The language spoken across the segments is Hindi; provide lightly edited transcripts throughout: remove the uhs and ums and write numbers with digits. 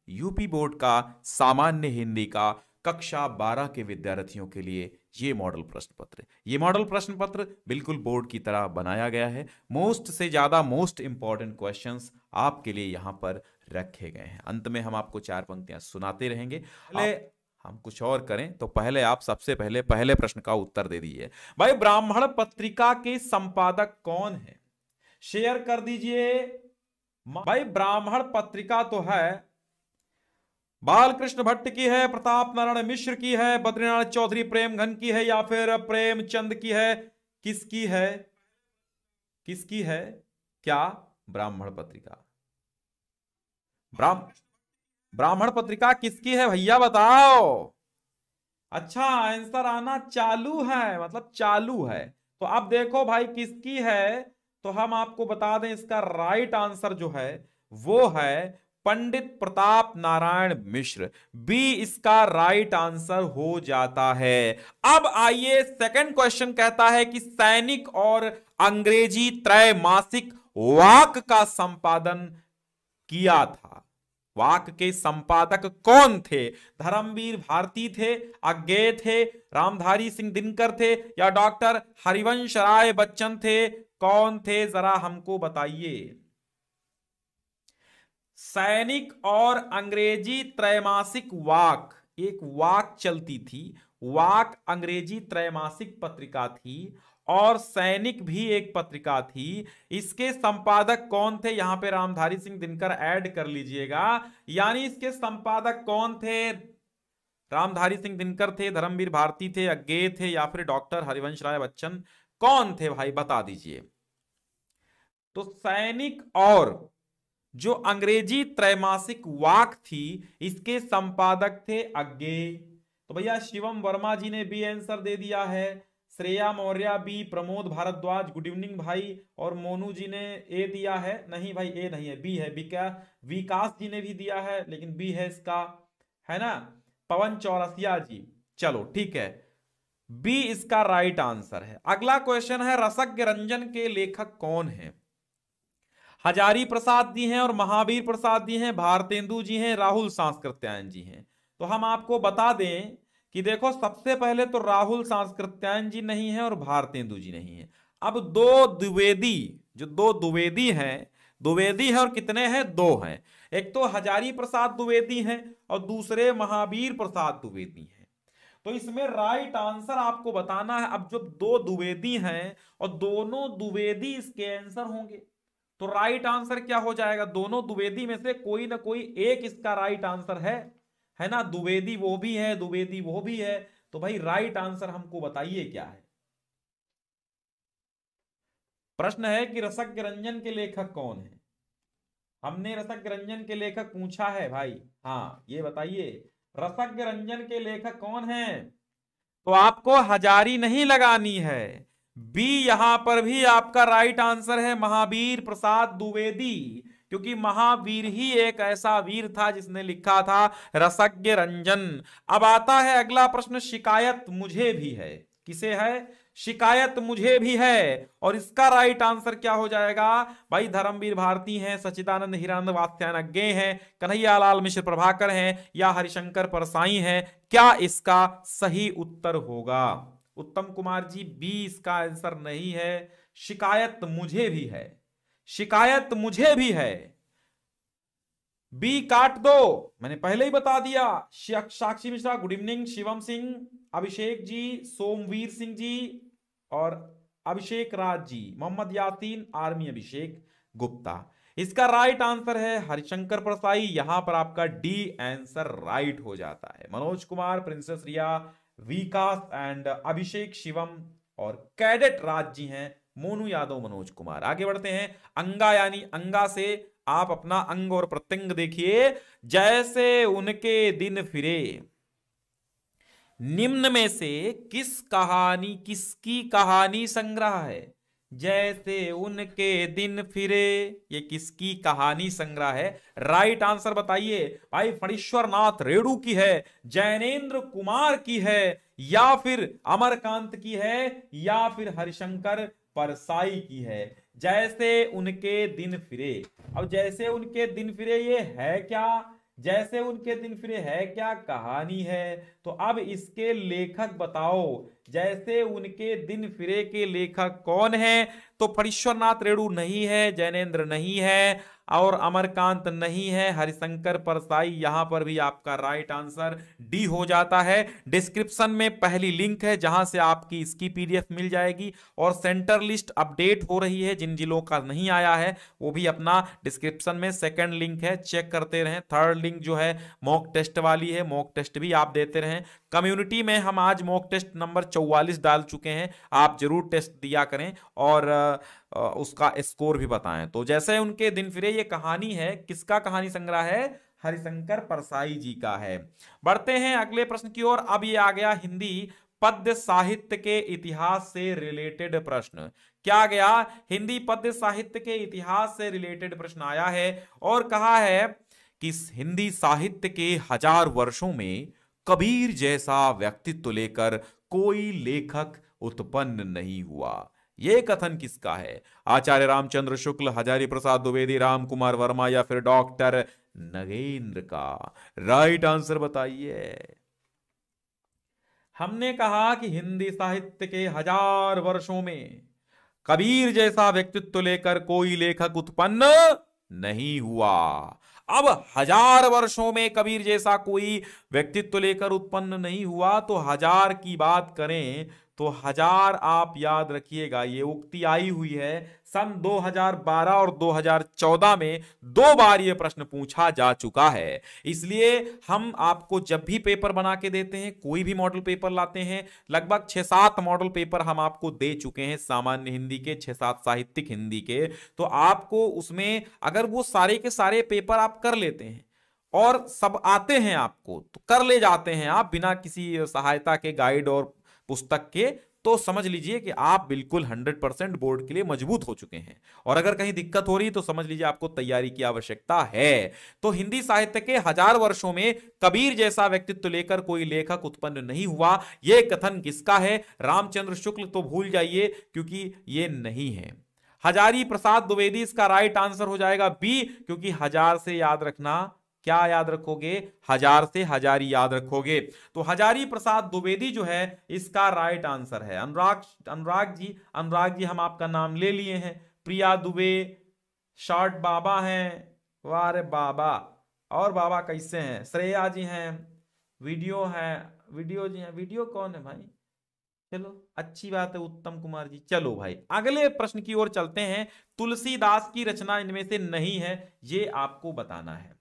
यूपी बोर्ड का सामान्य हिंदी का कक्षा 12 के विद्यार्थियों के लिए ये मॉडल प्रश्न पत्र। ये मॉडल प्रश्न पत्र बिल्कुल बोर्ड की तरह बनाया गया है। मोस्ट से ज्यादा मोस्ट इंपॉर्टेंट क्वेश्चंस आपके लिए यहां पर रखे गए हैं। अंत में हम आपको 4 पंक्तियां सुनाते रहेंगे। पहले हम कुछ और करें तो पहले आप सबसे पहले प्रश्न का उत्तर दे दीजिए। भाई, ब्राह्मण पत्रिका के संपादक कौन है? शेयर कर दीजिए। भाई, ब्राह्मण पत्रिका तो है बालकृष्ण भट्ट की है, प्रताप नारायण मिश्र की है, बद्रीनाथ चौधरी प्रेमघन की है, या फिर प्रेमचंद की है? किसकी है? किसकी है? क्या ब्राह्मण पत्रिका ब्राह्मण पत्रिका किसकी है भैया, बताओ। अच्छा, आंसर आना चालू है, मतलब चालू है। तो अब देखो भाई किसकी है, तो हम आपको बता दें इसका राइट आंसर जो है वो है पंडित प्रताप नारायण मिश्र। बी इसका राइट आंसर हो जाता है। अब आइए, सेकंड क्वेश्चन कहता है कि सैनिक और अंग्रेजी त्रैमासिक वाक का संपादन किया था। वाक के संपादक कौन थे? धर्मवीर भारती थे, अज्ञेय थे, रामधारी सिंह दिनकर थे, या डॉक्टर हरिवंश राय बच्चन थे? कौन थे, जरा हमको बताइए। सैनिक और अंग्रेजी त्रैमासिक वाक, एक वाक चलती थी। वाक अंग्रेजी त्रैमासिक पत्रिका थी और सैनिक भी एक पत्रिका थी। इसके संपादक कौन थे? यहां पे रामधारी सिंह दिनकर ऐड कर लीजिएगा। यानी इसके संपादक कौन थे? रामधारी सिंह दिनकर थे, धर्मवीर भारती थे, अज्ञेय थे, या फिर डॉक्टर हरिवंश राय बच्चन? कौन थे भाई, बता दीजिए। तो सैनिक और जो अंग्रेजी त्रैमासिक वाक थी, इसके संपादक थे अज्ञेय। तो भैया शिवम वर्मा जी ने बी आंसर दे दिया है, Shreya Maurya B, Pramod Bhardwaj good evening भाई, और मोनू जी ने ए दिया है। नहीं भाई, ए नहीं है, बी है। विकास जी ने भी दिया है, लेकिन बी है इसका, है ना। पवन चौरसिया जी, चलो ठीक है, बी इसका राइट आंसर है। अगला क्वेश्चन है, रसज्ञ रंजन के लेखक कौन है? हजारी प्रसाद जी हैं और महावीर प्रसाद जी हैं, भारतेंदु जी हैं, राहुल सांस्कृत्यायन जी हैं। तो हम आपको बता दें कि देखो, सबसे पहले तो राहुल सांस्कृत्यायन जी नहीं है और भारतेंदु जी नहीं है। अब दो द्विवेदी, जो दो द्विवेदी हैं, द्विवेदी है और कितने हैं? दो हैं। एक तो हजारी प्रसाद द्विवेदी हैं और दूसरे महावीर प्रसाद द्विवेदी हैं। तो इसमें राइट आंसर आपको बताना है। अब जो दो द्विवेदी हैं और दोनों द्विवेदी इसके आंसर होंगे, तो राइट आंसर क्या हो जाएगा? दोनों द्विवेदी में से कोई ना कोई एक इसका राइट आंसर है ना। द्विवेदी वो भी है, द्विवेदी वो भी है। तो भाई राइट आंसर हमको बताइए क्या है। प्रश्न है कि रसज्ञ रंजन के लेखक कौन है? हमने रसज्ञ रंजन के लेखक पूछा है भाई। हाँ, ये बताइए रसज्ञ रंजन के लेखक कौन है। तो आपको हजारी नहीं लगानी है। बी यहां पर भी आपका राइट आंसर है, महावीर प्रसाद द्विवेदी, क्योंकि महावीर ही एक ऐसा वीर था जिसने लिखा था रसज्ञ रंजन। अब आता है अगला प्रश्न, शिकायत मुझे भी है। किसे है? शिकायत मुझे भी है। और इसका राइट आंसर क्या हो जाएगा भाई? धर्मवीर भारती हैं, सच्चिदानंद हिरानंद वात्स्यायन अज्ञेय हैं, कन्हैयालाल मिश्र प्रभाकर हैं, या हरिशंकर परसाई हैं? क्या इसका सही उत्तर होगा? उत्तम कुमार जी, बी इसका आंसर नहीं है। शिकायत मुझे भी है, शिकायत मुझे भी है। बी काट दो, मैंने पहले ही बता दिया। साक्षी मिश्रा गुड इवनिंग, शिवम सिंह, अभिषेक जी, सोमवीर सिंह जी और अभिषेक राज जी, मोहम्मद यासीन, आर्मी अभिषेक गुप्ता। इसका राइट आंसर है हरिशंकर परसाई। यहां पर आपका डी आंसर राइट हो जाता है। मनोज कुमार, प्रिंसेस रिया, विकास एंड अभिषेक शिवम, और कैडेट राज जी हैं, मोनू यादव, मनोज कुमार। आगे बढ़ते हैं। अंगा यानी अंगा से आप अपना अंग और प्रत्यंग देखिए। जैसे उनके दिन फिरे, निम्न में से किसकी कहानी संग्रह है? जैसे उनके दिन फिरे, ये किसकी कहानी संग्रह है? राइट आंसर बताइए भाई। फणीश्वर नाथ रेणु की है, जैनेन्द्र कुमार की है, या फिर अमरकांत की है, या फिर हरिशंकर परसाई की है? जैसे उनके दिन फिरे। अब जैसे उनके दिन फिरे ये है क्या? जैसे उनके दिन फिरे है क्या कहानी है। तो अब इसके लेखक बताओ, जैसे उनके दिन फिरे के लेखक कौन है। तो फणीश्वरनाथ रेणु नहीं है, जैनेन्द्र नहीं है, और अमरकांत नहीं है, हरिशंकर परसाई। यहां पर भी आपका राइट आंसर डी हो जाता है। डिस्क्रिप्शन में पहली लिंक है जहां से आपकी इसकी पीडीएफ मिल जाएगी, और सेंटर लिस्ट अपडेट हो रही है, जिन जिलों का नहीं आया है वो भी अपना डिस्क्रिप्शन में सेकंड लिंक है, चेक करते रहें। थर्ड लिंक जो है मॉक टेस्ट वाली है, मॉक टेस्ट भी आप देते रहें। कम्युनिटी में हम आज मॉक टेस्ट नंबर 44 डाल चुके हैं, आप जरूर टेस्ट दिया करें और उसका स्कोर भी बताएं। तो जैसे उनके दिन फिरे, ये कहानी है, किसका कहानी संग्रह है, हरिशंकर परसाई जी का है। बढ़ते हैं अगले प्रश्न की ओर। अब ये आ गया हिंदी पद्य साहित्य के इतिहास से रिलेटेड प्रश्न। क्या गया, हिंदी पद्य साहित्य के इतिहास से रिलेटेड प्रश्न आया है, और कहा है कि हिंदी साहित्य के 1000 वर्षों में कबीर जैसा व्यक्तित्व लेकर कोई लेखक उत्पन्न नहीं हुआ। यह कथन किसका है, आचार्य रामचंद्र शुक्ल, हजारी प्रसाद द्विवेदी, राम कुमार वर्मा, या फिर डॉक्टर नगेंद्र का। राइट आंसर बताइए। हमने कहा कि हिंदी साहित्य के 1000 वर्षों में कबीर जैसा व्यक्तित्व लेकर कोई लेखक उत्पन्न नहीं हुआ। अब 1000 वर्षों में कबीर जैसा कोई व्यक्तित्व लेकर उत्पन्न नहीं हुआ, तो 1000 की बात करें तो 1000 आप याद रखिएगा, ये उक्ति आई हुई है सन 2012 और 2014 में 2 बार ये प्रश्न पूछा जा चुका है। इसलिए हम आपको जब भी पेपर बना के देते हैं, कोई भी मॉडल पेपर लाते हैं, लगभग 6-7 मॉडल पेपर हम आपको दे चुके हैं, सामान्य हिंदी के 6-7 साहित्यिक हिंदी के। तो आपको उसमें अगर वो सारे के सारे पेपर आप कर लेते हैं और सब आते हैं आपको, तो कर ले जाते हैं आप बिना किसी सहायता के, गाइड और पुस्तक के, तो समझ लीजिए कि आप बिल्कुल 100% बोर्ड के लिए मजबूत हो चुके हैं। और अगर कहीं दिक्कत हो रही तो समझ लीजिए आपको तैयारी की आवश्यकता है। तो हिंदी साहित्य के 1000 वर्षों में कबीर जैसा व्यक्तित्व लेकर कोई लेखक उत्पन्न नहीं हुआ, यह कथन किसका है। रामचंद्र शुक्ल तो भूल जाइए क्योंकि यह नहीं है। हजारी प्रसाद द्विवेदी इसका राइट आंसर हो जाएगा बी, क्योंकि 1000 से याद रखना, क्या याद रखोगे, 1000 से हजारी याद रखोगे। तो हजारी प्रसाद द्विवेदी जो है इसका राइट आंसर है। अनुराग जी हम आपका नाम ले लिए हैं। प्रिया दुबे, शॉर्ट बाबा हैं, वाह रे बाबा, और बाबा कैसे हैं, श्रेया जी हैं, वीडियो हैं, वीडियो जी हैं, वीडियो कौन है भाई, चलो अच्छी बात है, उत्तम कुमार जी। चलो भाई अगले प्रश्न की ओर चलते हैं। तुलसीदास की रचना इनमें से नहीं है, ये आपको बताना है।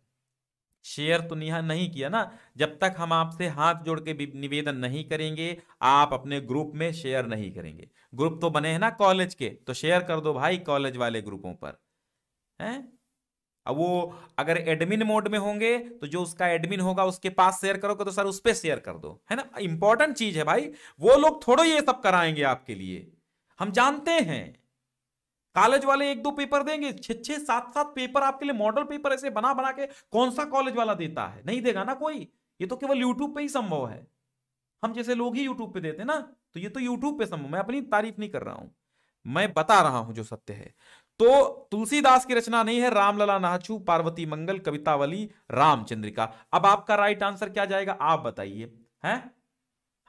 शेयर तो नहीं किया ना, जब तक हम आपसे हाथ जोड़ के निवेदन नहीं करेंगे, आप अपने ग्रुप में शेयर नहीं करेंगे। ग्रुप तो बने हैं ना कॉलेज के, तो शेयर कर दो भाई कॉलेज वाले ग्रुपों पर, हैं। अब वो अगर एडमिन मोड में होंगे तो जो उसका एडमिन होगा उसके पास शेयर करोगे तो सर उस पर शेयर कर दो, है ना। इंपॉर्टेंट चीज है भाई, वो लोग थोड़ा ये सब कराएंगे आपके लिए, हम जानते हैं। कॉलेज वाले 1-2 पेपर देंगे, 6-6, 7-7 पेपर आपके लिए, मॉडल पेपर ऐसे बना बना के कौन सा कॉलेज वाला देता है, नहीं देगा ना कोई। ये तो केवल यूट्यूब पे ही संभव है, हम जैसे लोग ही यूट्यूब पे देते ना, तो ये तो यूट्यूब पे संभव। मैं अपनी तारीफ नहीं कर रहा हूं, मैं बता रहा हूं जो सत्य है। तो तुलसीदास की रचना नहीं है, रामलला नाचू, पार्वती मंगल, कवितावली, रामचंद्रिका। अब आपका राइट आंसर क्या जाएगा, आप बताइए, हैं।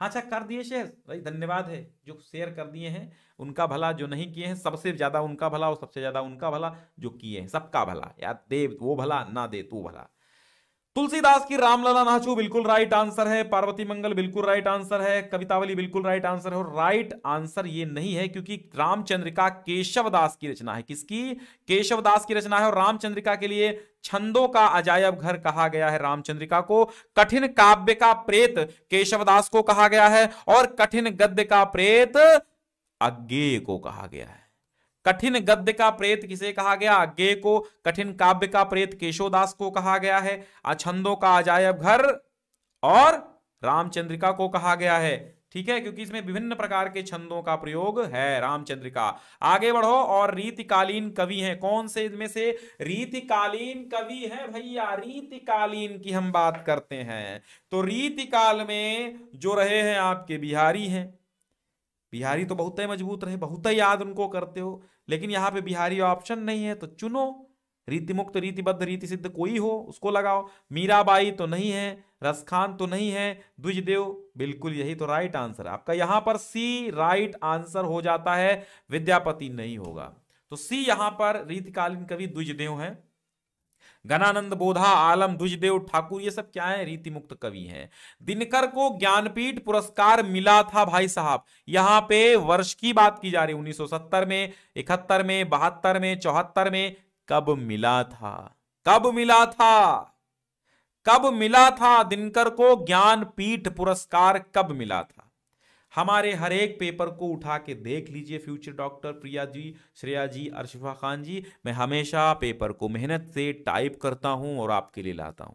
अच्छा कर दिए शेयर, भाई धन्यवाद है जो शेयर कर दिए हैं, उनका भला, जो नहीं किए हैं सबसे ज्यादा उनका भला, और सबसे ज्यादा उनका भला जो किए हैं, सबका भला। यार दे वो भला, ना दे तू भला। तुलसीदास की रामलला नाचू बिल्कुल राइट आंसर है, पार्वती मंगल बिल्कुल राइट आंसर है, कवितावली बिल्कुल राइट आंसर है, और राइट आंसर ये नहीं है क्योंकि रामचंद्रिका केशवदास की रचना है। किसकी, केशवदास की रचना है। और रामचंद्रिका के लिए छंदों का अजायब घर कहा गया है रामचंद्रिका को। कठिन काव्य का प्रेत केशवदास को कहा गया है, और कठिन गद्य का प्रेत अज्ञेय को कहा गया है। कठिन गद्य का प्रेत किसे कहा गया, अज्ञेय को। कठिन काव्य का प्रेत केशवदास को कहा गया है। छंदों का अजायब घर और रामचंद्रिका को कहा गया है, ठीक है, क्योंकि इसमें विभिन्न प्रकार के छंदों का प्रयोग है रामचंद्रिका। आगे बढ़ो, और रीतिकालीन कवि हैं कौन से इनमें से, रीतिकालीन कवि हैं भैया, रीतिकालीन की हम बात करते हैं। तो रीतिकाल में जो रहे हैं आपके बिहारी हैं। बिहारी तो बहुत ही मजबूत रहे, बहुत ही याद उनको करते हो, लेकिन यहां पे बिहारी ऑप्शन नहीं है, तो चुनो रीतिमुक्त, रीतिबद्ध, रीति सिद्ध कोई हो उसको लगाओ। मीराबाई तो नहीं है, रसखान तो नहीं है, द्विजदेव, बिल्कुल यही तो राइट आंसर है आपका। यहां पर सी राइट आंसर हो जाता है, विद्यापति नहीं होगा। तो सी यहां पर रीतिकालीन कवि द्विजदेव हैं। गणानंद बोधा, आलम, द्विजदेव ठाकुर, ये सब क्या है, रीति मुक्त कवि हैं। दिनकर को ज्ञानपीठ पुरस्कार मिला था भाई साहब, यहां पे वर्ष की बात की जा रही है, 1970 में, 71 में, 72 में, 74 में, कब मिला था, कब मिला था, कब मिला था दिनकर को ज्ञानपीठ पुरस्कार, कब मिला था? हमारे हर एक पेपर को उठा के देख लीजिए फ्यूचर डॉक्टर प्रिया जी, श्रेया जी, अर्शिफा खान जी, मैं हमेशा पेपर को मेहनत से टाइप करता हूं और आपके लिए लाता हूं।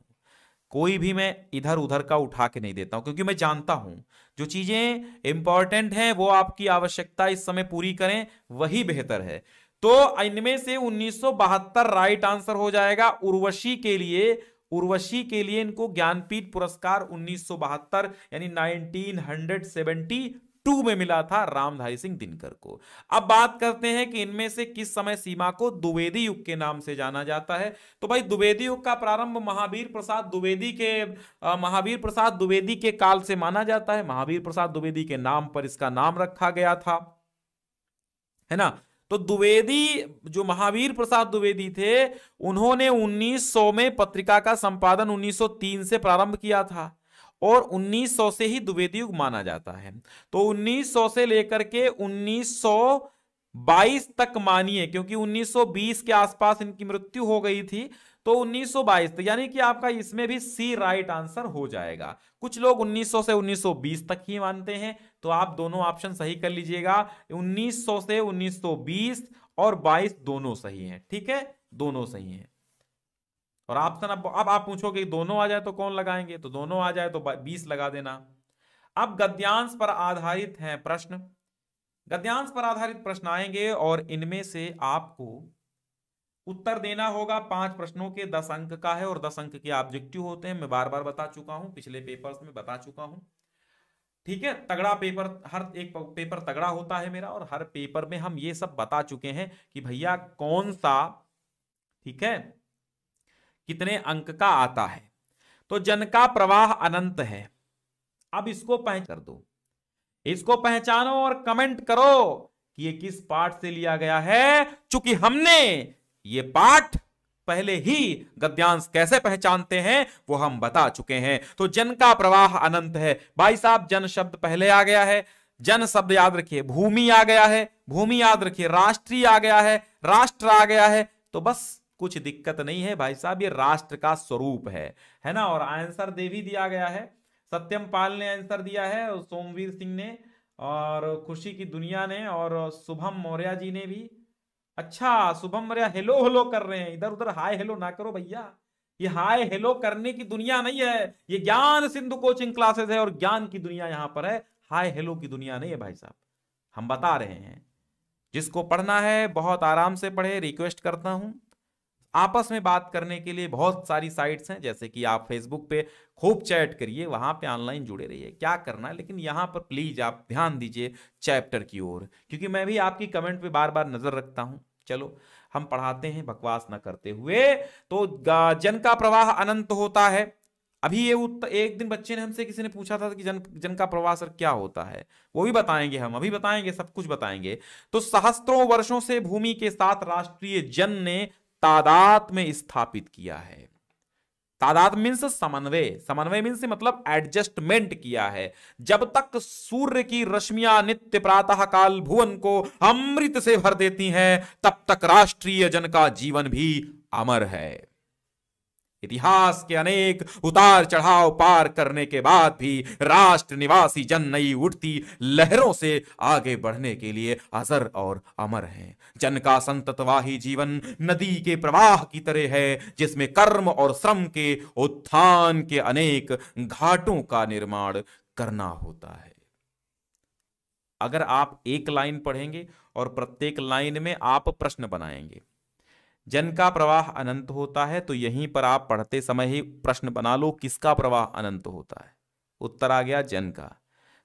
कोई भी मैं इधर उधर का उठा के नहीं देता हूं, क्योंकि मैं जानता हूं जो चीजें इंपॉर्टेंट हैं वो आपकी आवश्यकता इस समय पूरी करें, वही बेहतर है। तो इनमें से 1972 राइट आंसर हो जाएगा। उर्वशी के लिए, उर्वशी के लिए इनको ज्ञानपीठ पुरस्कार 1972 यानी 1972 में मिला था रामधारी सिंह दिनकर को। अब बात करते हैं कि इनमें से किस समय सीमा को द्विवेदी युग के नाम से जाना जाता है। तो भाई द्विवेदी युग का प्रारंभ महावीर प्रसाद द्विवेदी के काल से माना जाता है। महावीर प्रसाद द्विवेदी के नाम पर इसका नाम रखा गया था, है ना। तो द्विवेदी, जो महावीर प्रसाद द्विवेदी थे, उन्होंने 1900 में पत्रिका का संपादन 1903 से प्रारंभ किया था और 1900 से ही द्विवेदी युग माना जाता है। तो 1900 से लेकर के 1922 तक मानिए, क्योंकि 1920 के आसपास इनकी मृत्यु हो गई थी, तो 1922 तक, यानी कि आपका इसमें भी सी राइट आंसर हो जाएगा। कुछ लोग 1900 से 1920 तक ही मानते हैं, तो आप दोनों ऑप्शन सही कर लीजिएगा। 1900 से 1920 और 22 दोनों सही हैं, ठीक है, दोनों सही हैं। और ऑप्शन अब आप पूछोगे दोनों आ जाए तो कौन लगाएंगे, तो दोनों आ जाए तो 20 लगा देना। अब गद्यांश पर आधारित हैं प्रश्न, गद्यांश पर आधारित प्रश्न आएंगे और इनमें से आपको उत्तर देना होगा। 5 प्रश्नों के 10 अंक का है और 10 अंक के ऑब्जेक्टिव होते हैं। मैं बार बार बता चुका हूं, पिछले पेपर्स में बता चुका हूं, ठीक है। तगड़ा पेपर, हर एक पेपर तगड़ा होता है मेरा, और हर पेपर में हम ये सब बता चुके हैं कि भैया कौन सा, ठीक है, कितने अंक का आता है। तो जन का प्रवाह अनंत है, अब इसको पहचान कर दो, इसको पहचानो और कमेंट करो कि ये किस पाठ से लिया गया है। चूंकि हमने ये पाठ पहले ही गद्यांश कैसे पहचानते हैं वो हम बता चुके हैं। तो जन का प्रवाह अनंत है, भाई साहब जन शब्द पहले आ गया है, जन शब्द याद रखिए, भूमि आ गया है, भूमि याद रखिए, राष्ट्रीय आ गया है, राष्ट्र आ गया है, तो बस कुछ दिक्कत नहीं है भाई साहब, ये राष्ट्र का स्वरूप है ना। और आंसर दे भी दिया गया है, सत्यम पाल ने आंसर दिया है, और सोमवीर सिंह ने, और खुशी की दुनिया ने, और शुभम मौर्य जी ने भी। अच्छा, शुभम मौर्य हेलो हेलो कर रहे हैं, इधर उधर हाय हेलो ना करो भैया, ये हाय हेलो करने की दुनिया नहीं है, ये ज्ञान सिंधु कोचिंग क्लासेस है और ज्ञान की दुनिया यहां पर है, हाय हेलो की दुनिया नहीं है भाई साहब। हम बता रहे हैं, जिसको पढ़ना है बहुत आराम से पढ़े, रिक्वेस्ट करता हूं। आपस में बात करने के लिए बहुत सारी साइट्स हैं, जैसे कि आप फेसबुक पे खूब चैट करिए, वहां पे ऑनलाइन जुड़े रहिए, क्या करना है, लेकिन यहां पर प्लीज आप ध्यान दीजिए चैप्टर की ओर, क्योंकि मैं भी आपकी कमेंट पे बार बार नजर रखता हूं। चलो हम पढ़ाते हैं बकवास ना करते हुए। तो जन का प्रवाह अनंत होता है। अभी ये एक दिन बच्चे ने हमसे, किसी ने पूछा था कि जन का प्रवाह सर क्या होता है, वो भी बताएंगे हम, अभी बताएंगे, सब कुछ बताएंगे। तो सहस्त्रों वर्षों से भूमि के साथ राष्ट्रीय जन ने तादाद में स्थापित किया है। तादाद मीन्स समन्वय, समन्वय मीन्स मतलब एडजस्टमेंट किया है। जब तक सूर्य की रश्मियां नित्य प्रातः काल भुवन को अमृत से भर देती हैं, तब तक राष्ट्रीय जन का जीवन भी अमर है। इतिहास के अनेक उतार चढ़ाव पार करने के बाद भी राष्ट्र निवासी जन नई उठती लहरों से आगे बढ़ने के लिए अजर और अमर हैं। जन का संततवाही जीवन नदी के प्रवाह की तरह है, जिसमें कर्म और श्रम के उत्थान के अनेक घाटों का निर्माण करना होता है। अगर आप एक लाइन पढ़ेंगे और प्रत्येक लाइन में आप प्रश्न बनाएंगे, जन का प्रवाह अनंत होता है, तो यहीं पर आप पढ़ते समय ही प्रश्न बना लो किसका प्रवाह अनंत होता है। उत्तर आ गया जन का।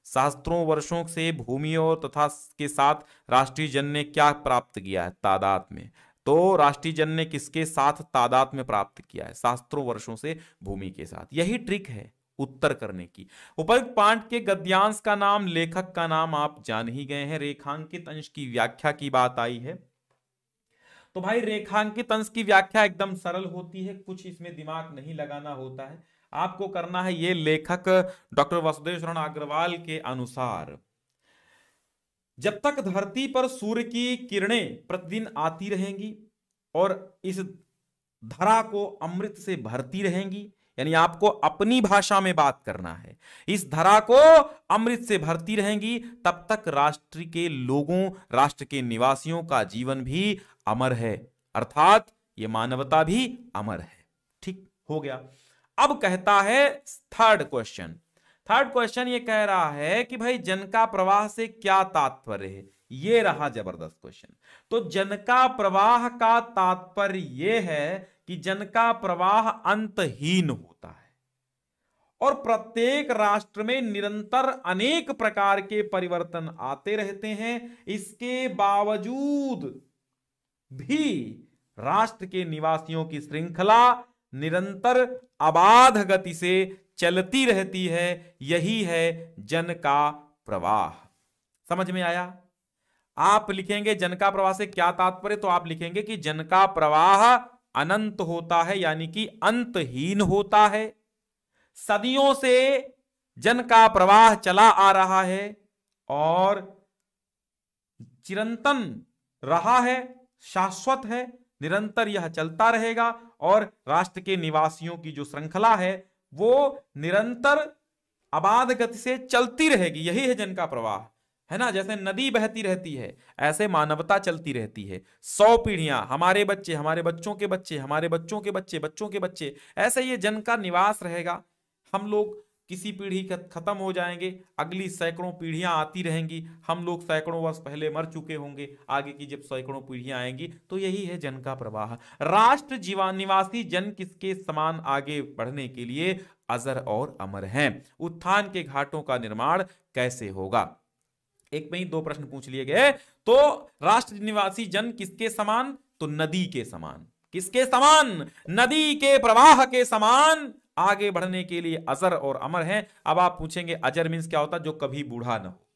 सहस्त्रों वर्षों से भूमि और तथा के साथ राष्ट्रीय जन ने क्या प्राप्त किया है तादाद में, तो राष्ट्रीय जन ने किसके साथ तादाद में प्राप्त किया है? शास्त्रों वर्षों से भूमि के साथ। यही ट्रिक है उत्तर करने की। उपयुक्त पाठ के गद्यांश का नाम, लेखक का नाम आप जान ही गए हैं। रेखांकित अंश की व्याख्या की बात आई है, तो भाई रेखांकित अंश की व्याख्या एकदम सरल होती है, कुछ इसमें दिमाग नहीं लगाना होता है। आपको करना है ये, लेखक डॉक्टर वसुदेव शरण अग्रवाल के अनुसार, जब तक धरती पर सूर्य की किरणें प्रतिदिन आती रहेंगी और इस धरा को अमृत से भरती रहेंगी, यानी आपको अपनी भाषा में बात करना है, इस धरा को अमृत से भरती रहेंगी, तब तक राष्ट्र के लोगों, राष्ट्र के निवासियों का जीवन भी अमर है, अर्थात ये मानवता भी अमर है। ठीक हो गया। अब कहता है थर्ड क्वेश्चन। थर्ड क्वेश्चन ये कह रहा है कि भाई जन का प्रवाह से क्या तात्पर्य है? ये रहा जबरदस्त क्वेश्चन। तो जन का प्रवाह का तात्पर्य ये है कि जन का प्रवाह अंतहीन होता है और प्रत्येक राष्ट्र में निरंतर अनेक प्रकार के परिवर्तन आते रहते हैं। इसके बावजूद भी राष्ट्र के निवासियों की श्रृंखला निरंतर अबाध गति से चलती रहती है। यही है जन का प्रवाह। समझ में आया? आप लिखेंगे जन का प्रवाह से क्या तात्पर्य, तो आप लिखेंगे कि जन का प्रवाह अनंत होता है, यानी कि अंतहीन होता है। सदियों से जन का प्रवाह चला आ रहा है और चिरंतन रहा है, शाश्वत है, निरंतर यह चलता रहेगा और राष्ट्र के निवासियों की जो श्रृंखला है वो निरंतर अबाध गति से चलती रहेगी। यही है जन का प्रवाह, है ना। जैसे नदी बहती रहती है, ऐसे मानवता चलती रहती है। 100 पीढ़ियां, हमारे बच्चे, हमारे बच्चों के बच्चे, हमारे बच्चों के बच्चे, बच्चों के बच्चे, ऐसे ये जन का निवास रहेगा। हम लोग किसी पीढ़ी खत्म हो जाएंगे, अगली सैकड़ों पीढ़ियां आती रहेंगी, हम लोग सैकड़ों वर्ष पहले मर चुके होंगे, आगे की जब सैकड़ों पीढ़ियां आएंगी, तो यही है जन का प्रवाह। राष्ट्र जीवन निवासी जन किसके समान आगे बढ़ने के लिए अजर और अमर हैं। उत्थान के घाटों का निर्माण कैसे होगा? एक में ही 2 प्रश्न पूछ लिए गए। तो राष्ट्र निवासी जन किसके समान? तो नदी के समान। किसके समान? नदी के प्रवाह के समान आगे बढ़ने के लिए अजर और अमर हैं। अब आप पूछेंगे अजर मींस क्या होता है? जो कभी बूढ़ा ना हो।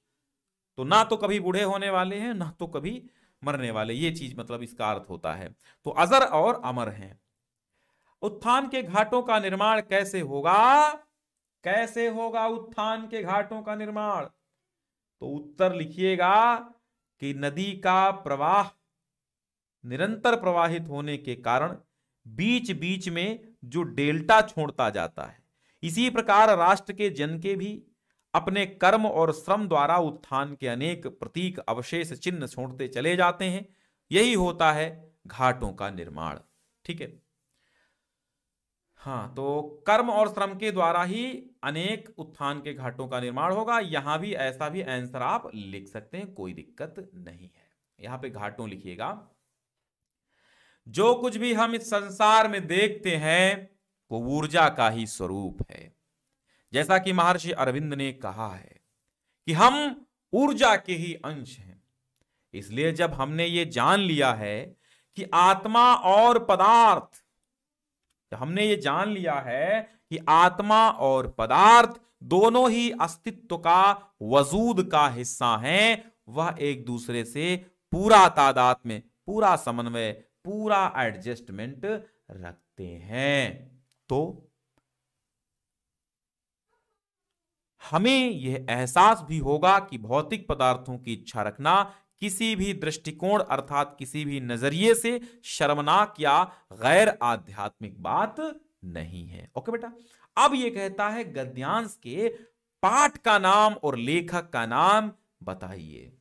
तो ना तो कभी बूढ़े होने वाले हैं, ना तो कभी मरने वाले, ये चीज मतलब इसका अर्थ होता है। तो अजर और अमर हैं। उत्थान के घाटों का निर्माण कैसे होगा? कैसे होगा उत्थान के घाटों का निर्माण? तो उत्तर लिखिएगा कि नदी का प्रवाह निरंतर प्रवाहित होने के कारण बीच बीच में जो डेल्टा छोड़ता जाता है, इसी प्रकार राष्ट्र के जन के भी अपने कर्म और श्रम द्वारा उत्थान के अनेक प्रतीक, अवशेष, चिन्ह छोड़ते चले जाते हैं। यही होता है घाटों का निर्माण। ठीक है। हाँ, तो कर्म और श्रम के द्वारा ही अनेक उत्थान के घाटों का निर्माण होगा। यहां भी ऐसा भी आंसर आप लिख सकते हैं, कोई दिक्कत नहीं है। यहां पे घाटों लिखिएगा। जो कुछ भी हम इस संसार में देखते हैं वो ऊर्जा का ही स्वरूप है। जैसा कि महर्षि अरविंद ने कहा है कि हम ऊर्जा के ही अंश हैं। इसलिए जब हमने ये जान लिया है कि आत्मा और पदार्थ, हमने ये जान लिया है कि आत्मा और पदार्थ दोनों ही अस्तित्व का, वजूद का हिस्सा हैं, वह एक दूसरे से पूरा तादाद में, पूरा समन्वय, पूरा एडजस्टमेंट रखते हैं। तो हमें यह एहसास भी होगा कि भौतिक पदार्थों की इच्छा रखना किसी भी दृष्टिकोण अर्थात किसी भी नजरिए से शर्मनाक या गैर आध्यात्मिक बात नहीं है। ओके बेटा। अब यह कहता है गद्यांश के पाठ का नाम और लेखक का नाम बताइए।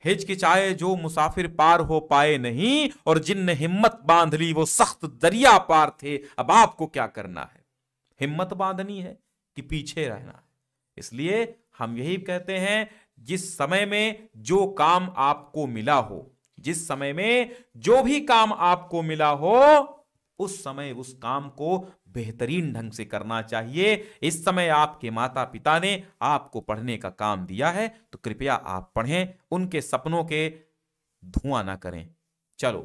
हिचकिचाए जो मुसाफिर पार हो पाए नहीं, और जिनने हिम्मत बांध ली वो सख्त दरिया पार थे। अब आपको क्या करना है? हिम्मत बांधनी है कि पीछे रहना है? इसलिए हम यही कहते हैं, जिस समय में जो काम आपको मिला हो, जिस समय में जो भी काम आपको मिला हो, उस समय उस काम को बेहतरीन ढंग से करना चाहिए। इस समय आपके माता पिता ने आपको पढ़ने का काम दिया है, तो कृपया आप पढ़ें, उनके सपनों के धुआं ना करें। चलो,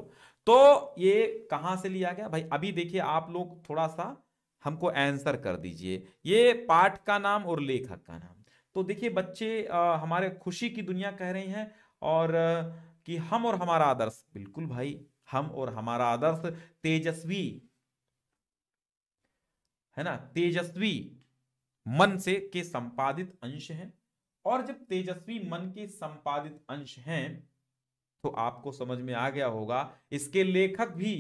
तो ये कहां से लिया गया भाई? अभी देखिए, आप लोग थोड़ा सा हमको आंसर कर दीजिए, ये पाठ का नाम और लेखक का नाम। तो देखिए बच्चे हमारे खुशी की दुनिया कह रहे हैं, और कि हम और हमारा आदर्श, बिल्कुल भाई, हम और हमारा आदर्श तेजस्वी है ना, तेजस्वी मन से के संपादित अंश हैं। और जब तेजस्वी मन के संपादित अंश हैं, तो आपको समझ में आ गया होगा इसके लेखक भी।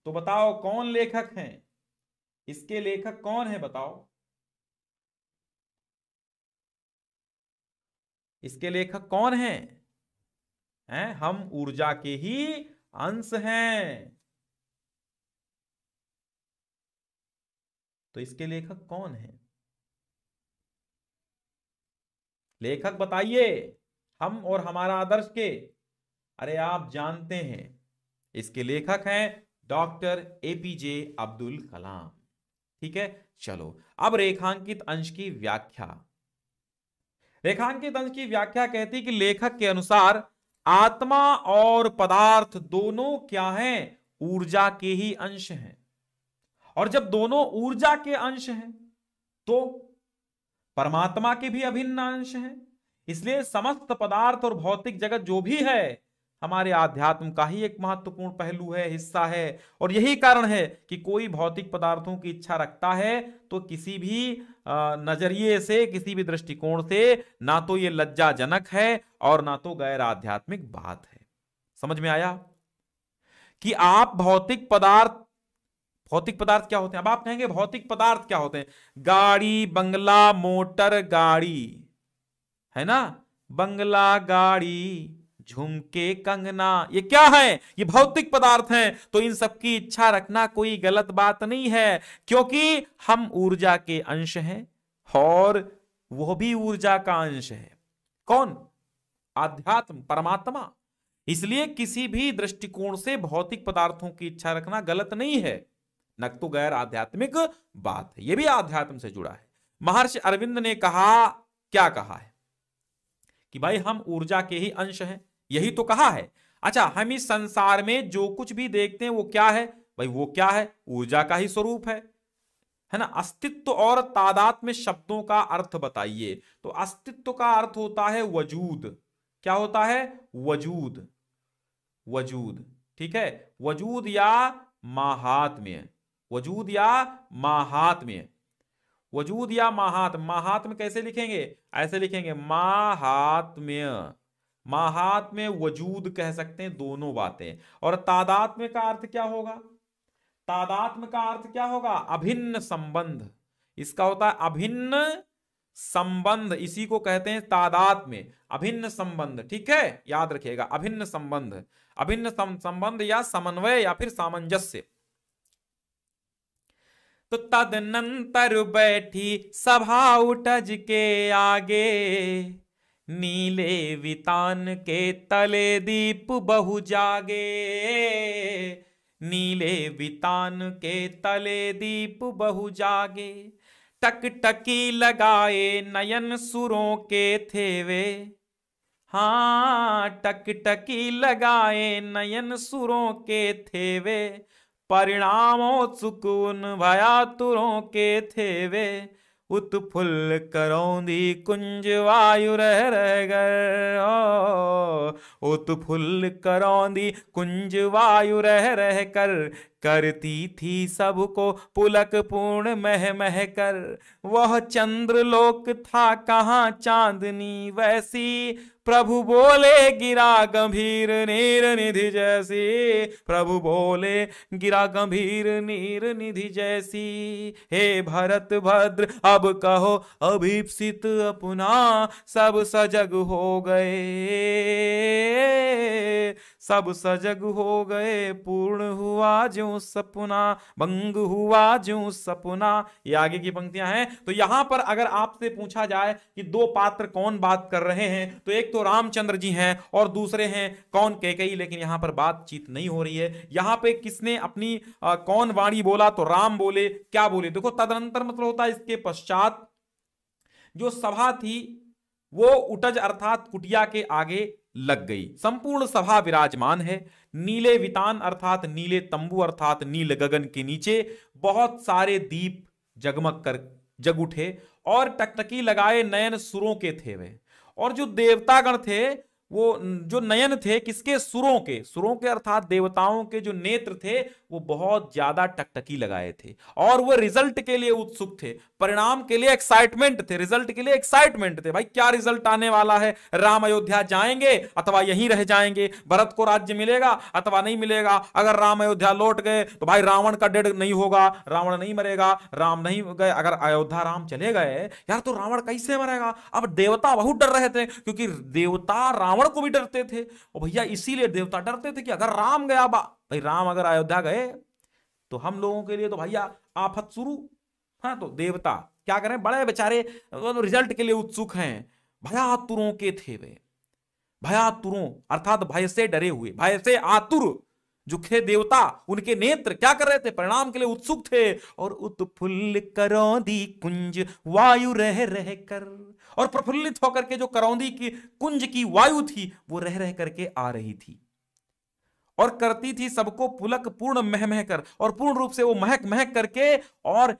तो बताओ कौन लेखक हैं? इसके लेखक कौन है बताओ? इसके लेखक कौन हैं? हम ऊर्जा के ही अंश हैं। तो इसके लेखक कौन हैं? लेखक बताइए, हम और हमारा आदर्श के। अरे आप जानते हैं, इसके लेखक हैं डॉक्टर एपीजे अब्दुल कलाम। ठीक है, चलो अब रेखांकित अंश की व्याख्या। रेखांकित अंश की व्याख्या कहती कि लेखक के अनुसार आत्मा और पदार्थ दोनों क्या हैं? ऊर्जा के ही अंश हैं। और जब दोनों ऊर्जा के अंश हैं, तो परमात्मा के भी अभिन्न अंश हैं। इसलिए समस्त पदार्थ और भौतिक जगत जो भी है, हमारे आध्यात्म का ही एक महत्वपूर्ण पहलू है, हिस्सा है। और यही कारण है कि कोई भौतिक पदार्थों की इच्छा रखता है तो किसी भी नजरिए से, किसी भी दृष्टिकोण से ना तो ये लज्जाजनक है और ना तो गैर आध्यात्मिक बात है। समझ में आया कि आप भौतिक पदार्थ क्या होते हैं? अब आप कहेंगे भौतिक पदार्थ क्या होते हैं? गाड़ी, बंगला, मोटर, गाड़ी, है ना, बंगला, गाड़ी, झुमके, कंगना, ये क्या है? ये भौतिक पदार्थ हैं। तो इन सब की इच्छा रखना कोई गलत बात नहीं है, क्योंकि हम ऊर्जा के अंश हैं और वो भी ऊर्जा का अंश है। कौन? आध्यात्म, परमात्मा। इसलिए किसी भी दृष्टिकोण से भौतिक पदार्थों की इच्छा रखना गलत नहीं है, न तो गैर आध्यात्मिक बात है, यह भी आध्यात्म से जुड़ा है। महर्षि अरविंद ने कहा, क्या कहा है कि भाई हम ऊर्जा के ही अंश हैं, यही तो कहा है। अच्छा, हम इस संसार में जो कुछ भी देखते हैं वो क्या है भाई? वो क्या है? ऊर्जा का ही स्वरूप है ना। अस्तित्व और तादात्म्य शब्दों का अर्थ बताइए। तो अस्तित्व का अर्थ होता है वजूद। क्या होता है? वजूद, वजूद, ठीक है, वजूद या माहात्म्य, वजूद या माहात्म्य, वजूद या महात्म्य। महात्म्य कैसे लिखेंगे? ऐसे लिखेंगे माहात्म्य, माहात्म्य वजूद कह सकते हैं, दोनों बातें। और तादात्म्य का अर्थ क्या होगा? तादात्म्य का अर्थ क्या होगा? अभिन्न संबंध। इसका होता है अभिन्न संबंध, इसी को कहते हैं तादात्म्य, अभिन्न संबंध। ठीक है, याद रखिएगा, अभिन्न संबंध, अभिन्न संबंध या समन्वय या फिर सामंजस्य। तो तदनंतर बैठी सभा उठज के आगे, नीले वितान के तले दीप बहु जागे, नीले वितान के तले दीप बहु जागे, टकटकी लगाए नयन सुरों के थे वे, हाँ टकटकी लगाए नयन सुरों के थे वे, परिणामों सुकून भयातुरों के थे वे, उत्फुल्ल करौंदी कुंज वायु रह रह गर, उत्फुल्ल करौंदी कुंज वायु रह रह कर, करती थी सबको पुलक पूर्ण मह मह कर, वह चंद्रलोक था कहाँ चांदनी वैसी, प्रभु बोले गिरा गंभीर नीर निधि जैसी, प्रभु बोले गिरा गंभीर नीर निधि जैसी, हे भरत भद्र अब कहो अभीप्सित अपना, सब सजग हो गए, सब सजग हो गए, पूर्ण हुआ ज्यों सपना, भंग हुआ ज्यों सपना। ये आगे की पंक्तियां हैं। तो यहां पर अगर आपसे पूछा जाए कि दो पात्र कौन बात कर रहे हैं, तो एक तो रामचंद्र जी हैं और दूसरे हैं कौन? कैकेयी। लेकिन यहां पर बातचीत नहीं हो रही है। यहां पे किसने अपनी कौन वाणी बोला? तो राम बोले। क्या बोले? देखो, तदनंतर मतलब होता है इसके पश्चात। जो सभा थी वो उटज अर्थात कुटिया के आगे लग गई। संपूर्ण सभा विराजमान है। नीले वितान अर्थात नीले तंबू अर्थात नील गगन के नीचे बहुत सारे दीप जगमग कर जग उठे और टकटकी लगाए नयन सुरों के थे वे। और जो देवतागण थे वो जो नयन थे किसके? सुरों के अर्थात देवताओं के जो नेत्र थे वो बहुत ज्यादा टकटकी लगाए थे और वो रिजल्ट के लिए उत्सुक थे, परिणाम के लिए एक्साइटमेंट थे, रिजल्ट के लिए एक्साइटमेंट थे। भाई क्या रिजल्ट आने वाला है? राम अयोध्या जाएंगे अथवा यहीं रह जाएंगे? भरत को राज्य मिलेगा अथवा नहीं मिलेगा? अगर राम अयोध्या लौट गए तो भाई रावण का डेढ़ नहीं होगा, रावण नहीं मरेगा। राम नहीं गए, अगर अयोध्या राम चले गए यार तो रावण कैसे मरेगा? अब देवता बहुत डर रहे थे क्योंकि देवता रावण को भी डरते थे और भैया इसीलिए देवता डरते थे कि अगर राम गया, भाई राम अगर अयोध्या गए तो हम लोगों के लिए तो भैया आफत शुरू। हाँ, तो देवता क्या करें, बड़े बेचारे रिजल्ट के लिए उत्सुक हैं। भयातुरों के थे वे, भयातुरों अर्थात भय से डरे हुए, भय से आतुर जो थे देवता, उनके नेत्र क्या कर रहे थे? परिणाम के लिए उत्सुक थे। और उत्फुल्ल करौंदी कुंज वायु रह रह कर, और प्रफुल्लित होकर के जो करौंदी की कुंज की वायु थी वो रह रह करके आ रही थी और करती थी सबको पुलक पूर्ण मह मह कर, और पूर्ण रूप से वो महक महक करके और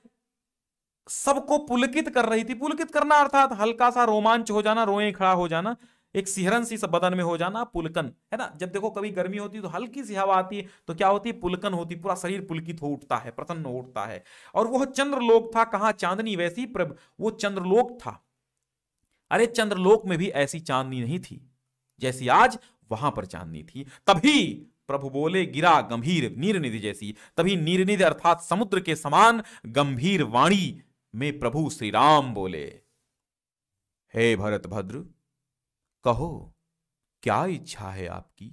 सबको पुलकित कर रही थी। पुलकित करना अर्थात हल्का सा रोमांच हो जाना, रोए खड़ा हो जाना, एक सिहरन सी सब बदन में हो जाना, पुलकन है ना। जब देखो कभी गर्मी होती है तो हल्की सी हवा आती है तो क्या होती है? पुलकन होती, पूरा शरीर पुलकित हो उठता है, प्रसन्न हो उठता है। और वह चंद्रलोक था, कहां चांदनी वैसी प्रभ, वो चंद्रलोक था। अरे चंद्रलोक में भी ऐसी चांदनी नहीं थी जैसी आज वहां पर चांदनी थी। तभी प्रभु बोले गिरा गंभीर नीरनिधि जैसी, तभी नीरनिधि अर्थात समुद्र के समान गंभीर वाणी में प्रभु श्री राम बोले, हे भरत भद्र, कहो क्या इच्छा है आपकी?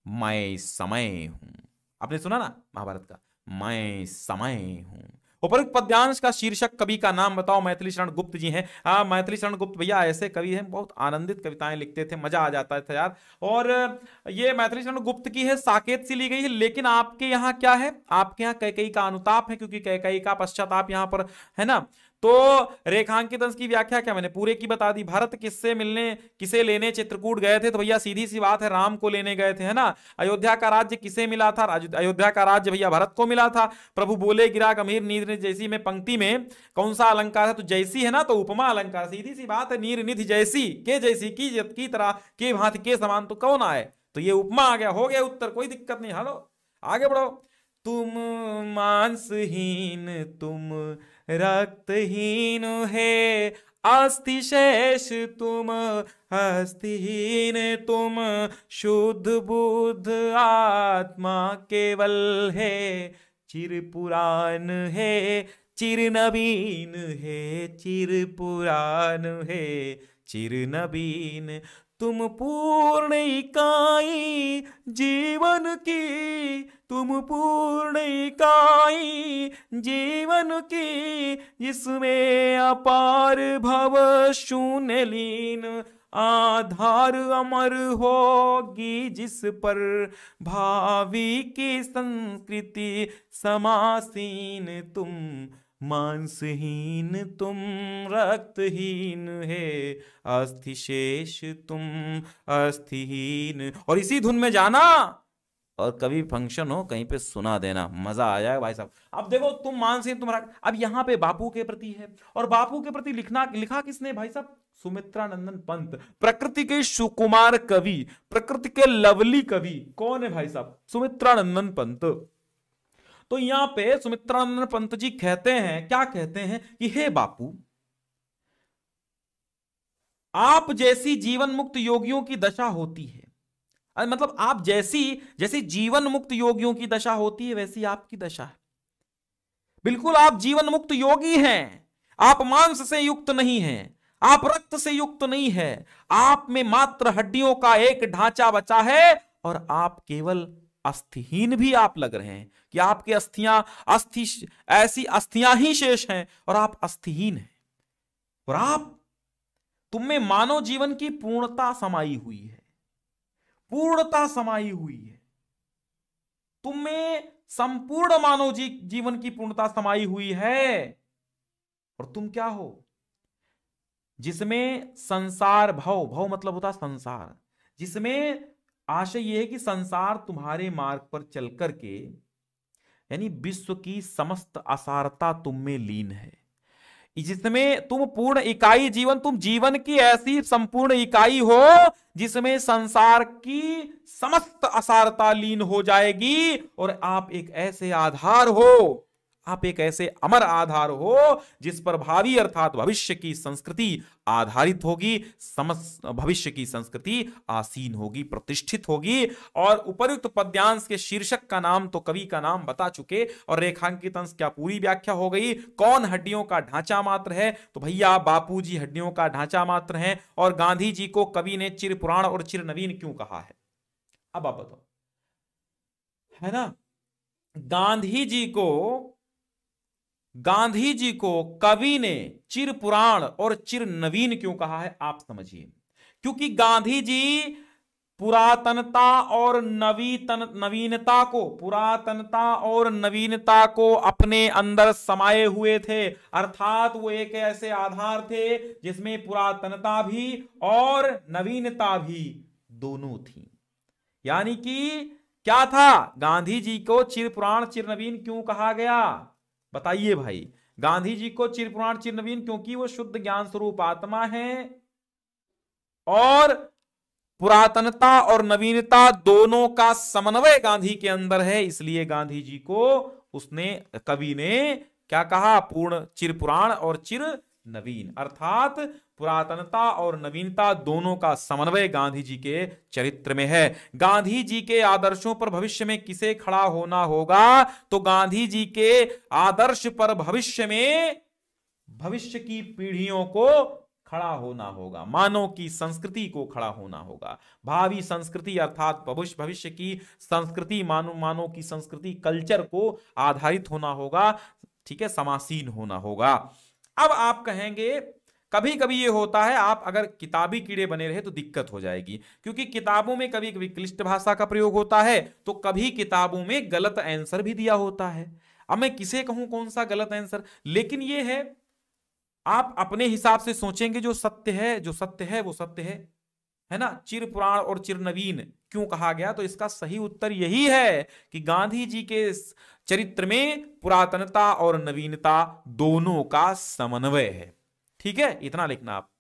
मैं समय हूं। आपने सुना ना महाभारत का, मैं समय हूं। उपरोक्त पद्यांश का शीर्षक कवि का नाम बताओ। मैथिली शरण गुप्त जी हैं। हाँ, मैथिली शरण गुप्त भैया ऐसे कवि हैं, बहुत आनंदित कविताएं लिखते थे, मजा आ जाता था यार। और ये मैथिली शरण गुप्त की है, साकेत से ली गई है। लेकिन आपके यहाँ क्या है? आपके यहाँ कैकेयी का अनुताप है, क्योंकि कैकेयी का पश्चाताप यहाँ पर है ना। तो रेखांकित अंश की व्याख्या क्या मैंने पूरे की बता दी। भरत किसे लेने चित्रकूट गए थे? तो भैया सीधी सी बात है, राम को लेने गए थे, है ना। अयोध्या का राज्य किसे मिला था? अयोध्या का राज्य भैया भरत को मिला था। प्रभु बोले गिरा गंभीर नीर निधि जैसी में पंक्ति में कौन सा अलंकार है? तो जैसी है ना, तो उपमा अलंकार, सीधी सी बात है। नीर निधि जैसी के जैसी की तरह के भांति के समान, तो कौन आए? तो ये उपमा आ गया, हो गया उत्तर, कोई दिक्कत नहीं। हेलो आगे बढ़ो। तुम मांसहीन तुम रक्तहीन है, अस्थि शेष तुम हस्तिहीन तुम, शुद्ध बुद्ध आत्मा केवल है, चिर पुराण है चिर नवीन है, चिर पुराण है चिर नवीन। तुम पूर्ण इकाई जीवन की, तुम पूर्ण इकाई जीवन की, जिसमें अपार भव शून्य लीन, आधार अमर होगी जिस पर भावी की संस्कृति समासीन। तुम मांसहीन तुम रक्तहीन है, अस्थि शेष तुम अस्थिहीन। और इसी धुन में जाना और कभी फंक्शन हो कहीं पे सुना देना, मजा आ जाएगा भाई साहब। अब देखो तुम मानसिक तुम्हारा, अब यहाँ पे बापू के प्रति है, और बापू के प्रति लिखा किसने भाई साहब? सुमित्रानंदन पंत, प्रकृति के सुकुमार कवि, प्रकृति के लवली कवि। कौन है भाई साहब? सुमित्रानंदन पंत। तो यहां पे सुमित्रानंदन पंत जी कहते हैं, क्या कहते हैं कि हे बापू, आप जैसी जीवन मुक्त योगियों की दशा होती है, मतलब आप जैसी जीवन मुक्त योगियों की दशा होती है वैसी आपकी दशा है। बिल्कुल आप जीवन मुक्त योगी हैं, आप मांस से युक्त नहीं हैं, आप रक्त से युक्त नहीं है, आप में मात्र हड्डियों का एक ढांचा बचा है, और आप केवल अस्थिहीन भी आप लग रहे हैं कि आपके ऐसी अस्थियां ही शेष हैं और आप अस्थिहीन हैं। और आप, तुम में मानव जीवन की पूर्णता समाई हुई है, पूर्णता समाई हुई है, तुम में संपूर्ण मानव जीवन की पूर्णता समाई हुई है। और तुम क्या हो? जिसमें संसार भव, भव मतलब होता संसार, जिसमें आशय यह है कि संसार तुम्हारे मार्ग पर चल करके, यानी विश्व की समस्त असारता तुम में लीन है, जिसमें तुम पूर्ण इकाई जीवन, तुम जीवन की ऐसी संपूर्ण इकाई हो जिसमें संसार की समस्त असारता लीन हो जाएगी, और आप एक ऐसे आधार हो, आप एक ऐसे अमर आधार हो जिस पर भावी अर्थात भविष्य की संस्कृति आधारित होगी, समस्त भविष्य की संस्कृति आसीन होगी, प्रतिष्ठित होगी। और उपर्युक्त पद्यांश के शीर्षक का नाम तो कवि का नाम बता चुके, और रेखांकित अंश क्या पूरी व्याख्या हो गई। कौन हड्डियों का ढांचा मात्र है, तो भैया बापूजी हड्डियों का ढांचा मात्र है। और गांधी जी को कवि ने चिर पुराण और चिर नवीन क्यों कहा है, अब आप बताओ, है ना। गांधी जी को कवि ने चिर पुराण और चिर नवीन क्यों कहा है, आप समझिए। क्योंकि गांधी जी पुरातनता और नवीनता को अपने अंदर समाये हुए थे, अर्थात वो एक ऐसे आधार थे जिसमें पुरातनता भी और नवीनता भी दोनों थी। यानी कि क्या था, गांधी जी को चिर पुराण चिर नवीन क्यों कहा गया, बताइए भाई। गांधी जी को चिर पुराण चिर नवीन क्योंकि वो शुद्ध ज्ञान स्वरूप आत्मा है, और पुरातनता और नवीनता दोनों का समन्वय गांधी के अंदर है, इसलिए गांधी जी को उसने, कवि ने क्या कहा, पूर्ण चिर पुराण और चिर नवीन, अर्थात पुरातनता और नवीनता दोनों का समन्वय गांधी जी के चरित्र में है। गांधी जी के आदर्शों पर भविष्य में किसे खड़ा होना होगा, तो गांधी जी के आदर्श पर भविष्य में भविष्य की पीढ़ियों को खड़ा होना होगा, मानव की संस्कृति को खड़ा होना होगा, भावी संस्कृति अर्थात भविष्य की संस्कृति, मानव की संस्कृति कल्चर को आधारित होना होगा, ठीक है, समासीन होना होगा। अब आप कहेंगे, कभी कभी ये होता है, आप अगर किताबी कीड़े बने रहे तो दिक्कत हो जाएगी, क्योंकि किताबों में कभी कभी क्लिष्ट भाषा का प्रयोग होता है, तो कभी किताबों में गलत आंसर भी दिया होता है। अब मैं किसे कहूं कौन सा गलत आंसर, लेकिन ये है आप अपने हिसाब से सोचेंगे, जो सत्य है वो सत्य है ना। चिर पुराण और चिर नवीन क्यों कहा गया, तो इसका सही उत्तर यही है कि गांधी जी के चरित्र में पुरातनता और नवीनता दोनों का समन्वय है। ठीक है, इतना लिखना आप।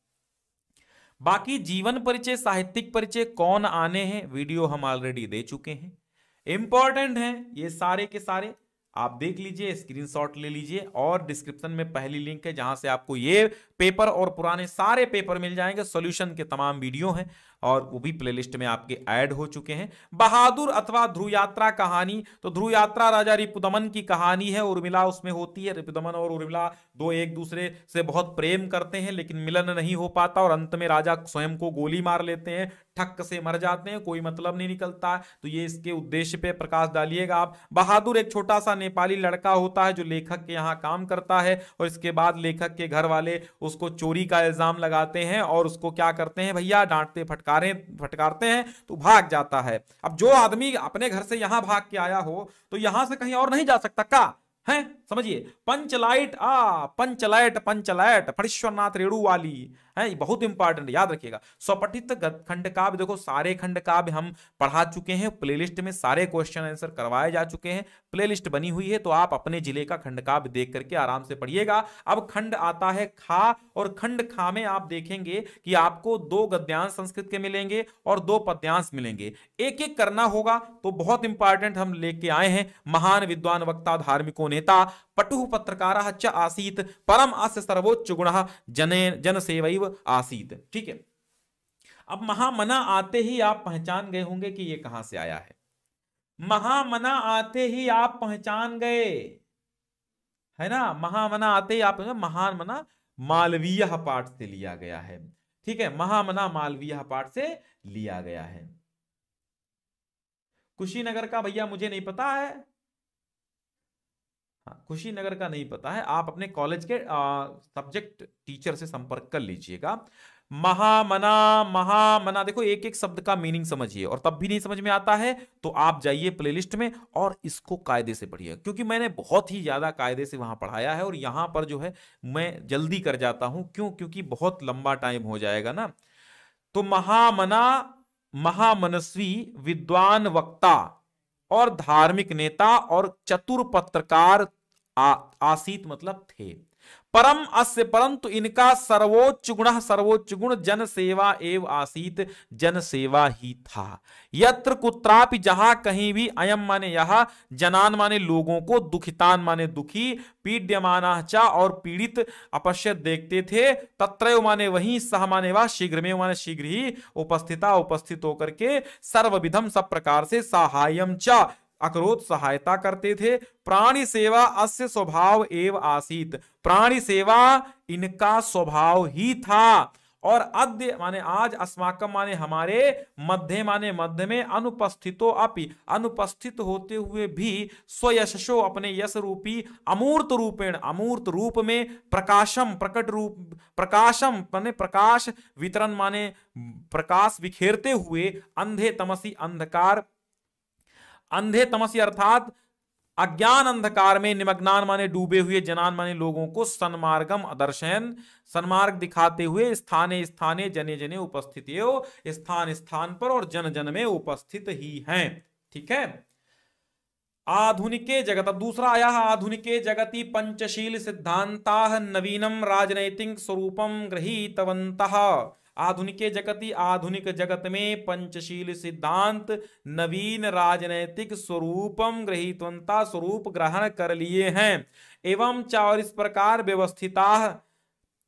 बाकी जीवन परिचय, साहित्यिक परिचय कौन आने हैं, वीडियो हम ऑलरेडी दे चुके हैं, इंपॉर्टेंट हैं ये सारे के सारे, आप देख लीजिए, स्क्रीनशॉट ले लीजिए, और डिस्क्रिप्शन में पहली लिंक है जहां से आपको ये पेपर और पुराने सारे पेपर मिल जाएंगे, सॉल्यूशन के तमाम वीडियो हैं, और वो भी प्लेलिस्ट में आपके ऐड हो चुके हैं। बहादुर अथवा ध्रुव यात्रा कहानी, तो ध्रुव यात्रा राजा रिपुदमन की कहानी है, उर्मिला उसमें होती है, रिपुदमन और उर्मिला दो एक दूसरे से बहुत प्रेम करते हैं, लेकिन मिलन नहीं हो पाता, और अंत में राजा स्वयं को गोली मार लेते हैं, ठक से मर जाते हैं, कोई मतलब नहीं निकलता। तो ये इसके उद्देश्य पे प्रकाश डालिएगा आप। बहादुर एक छोटा सा नेपाली लड़का होता है जो लेखक के यहाँ काम करता है, और इसके बाद लेखक के घर वाले उसको चोरी का इल्जाम लगाते हैं, और उसको क्या करते हैं भैया, डांटते फटकारते हैं, तो भाग जाता है। अब जो आदमी अपने घर से यहां भाग के आया हो, तो यहां से कहीं और नहीं जा सकता का है, समझिए। पंचलाइट फणीश्वरनाथ रेणु वाली है, बहुत इंपॉर्टेंट, याद रखिएगा। स्वपठित खंड काव्य, देखो सारे खंड काव्य हम पढ़ा चुके हैं, प्लेलिस्ट में सारे क्वेश्चन आंसर करवाए जा चुके हैं, प्लेलिस्ट बनी हुई है, तो आप अपने जिले का खंड काव्य देख करके आराम से पढ़िएगा। अब खंड आता है खा, और खंड खा में आप देखेंगे कि आपको 2 गद्यांश संस्कृत के मिलेंगे और 2 पद्यांश मिलेंगे, एक एक करना होगा। तो बहुत इंपॉर्टेंट हम लेके आए हैं, महान विद्वान वक्ता धार्मिको नेता पटुः पत्रकारः च आसीत, परम अस्य सर्वोच्च गुणः जन सेवैव आसीत। ठीक है, अब महामना आते ही आप पहचान गए होंगे कि ये कहां से आया है। महामना आते ही आप पहचान गए, है ना, महामना आते ही आप, महामना मालवीय पाठ से लिया गया है। ठीक है, महामना मालवीय पाठ से लिया गया है। कुशीनगर का भैया मुझे नहीं पता है, हाँ, कुशीनगर का नहीं पता है, आप अपने कॉलेज के सब्जेक्ट टीचर से संपर्क कर लीजिएगा। महामना देखो, एक एक शब्द का मीनिंग समझिए, और तब भी नहीं समझ में आता है तो आप जाइए प्लेलिस्ट में और इसको कायदे से पढ़िए, क्योंकि मैंने बहुत ही ज्यादा कायदे से वहां पढ़ाया है, और यहां पर जो है मैं जल्दी कर जाता हूं, क्योंकि बहुत लंबा टाइम हो जाएगा ना। तो महामना महामनस्वी विद्वान वक्ता और धार्मिक नेता और चतुर पत्रकार आसीत मतलब थे। परम अस्य परंतु इनका सर्वोच्च गुण जन सेवा एव आसीत, जन सेवा ही था। यत्र कुत्रापि जहां कहीं भी, अयम माने यह, जनान माने लोगों को, दुखितान माने दुखी, पीड्यमाना चा और पीड़ित, अपश्यत देखते थे, तत्रैव माने वहीं, सह माने वह, शीघ्र में माने शीघ्र ही, उपस्थिता उपस्थित होकर के, सर्वविधम सब प्रकार से, सहायम चा अकरोत सहायता करते थे। प्राणी सेवा अस्य स्वभाव एव आसीत, प्राणी सेवा इनका स्वभाव ही था। और अद्य माने आज, अस्माकम माने हमारे, मध्य माने मध्य में, अनुपस्थितो अपि अनुपस्थित होते हुए भी, स्वयशो अपने यश रूपी, अमूर्त रूपेण अमूर्त रूप में, प्रकाशम प्रकट रूप, प्रकाशम माने प्रकाश, वितरण माने प्रकाश बिखेरते हुए, अंधे तमसी अंधकार, अंधे तमसी अर्थात अज्ञान अंधकार में, निमग्नान माने डूबे हुए, जनान माने लोगों को, सन्मार्गम दर्शन सन्मार्ग दिखाते हुए, स्थाने स्थाने जने जने उपस्थित हो, स्थान स्थान पर और जन जन में उपस्थित ही हैं। ठीक है। आधुनिके जगत, अब दूसरा आया है, आधुनिके जगति पंचशील सिद्धांताः नवीनम राजनैतिक स्वरूपम गृहीतवन्तः। आधुनिके जगति आधुनिक जगत में पंचशील सिद्धांत नवीन राजनैतिक स्वरूपम गृहीतवंता स्वरूप ग्रहण कर लिए हैं। एवं चार इस प्रकार व्यवस्थिता,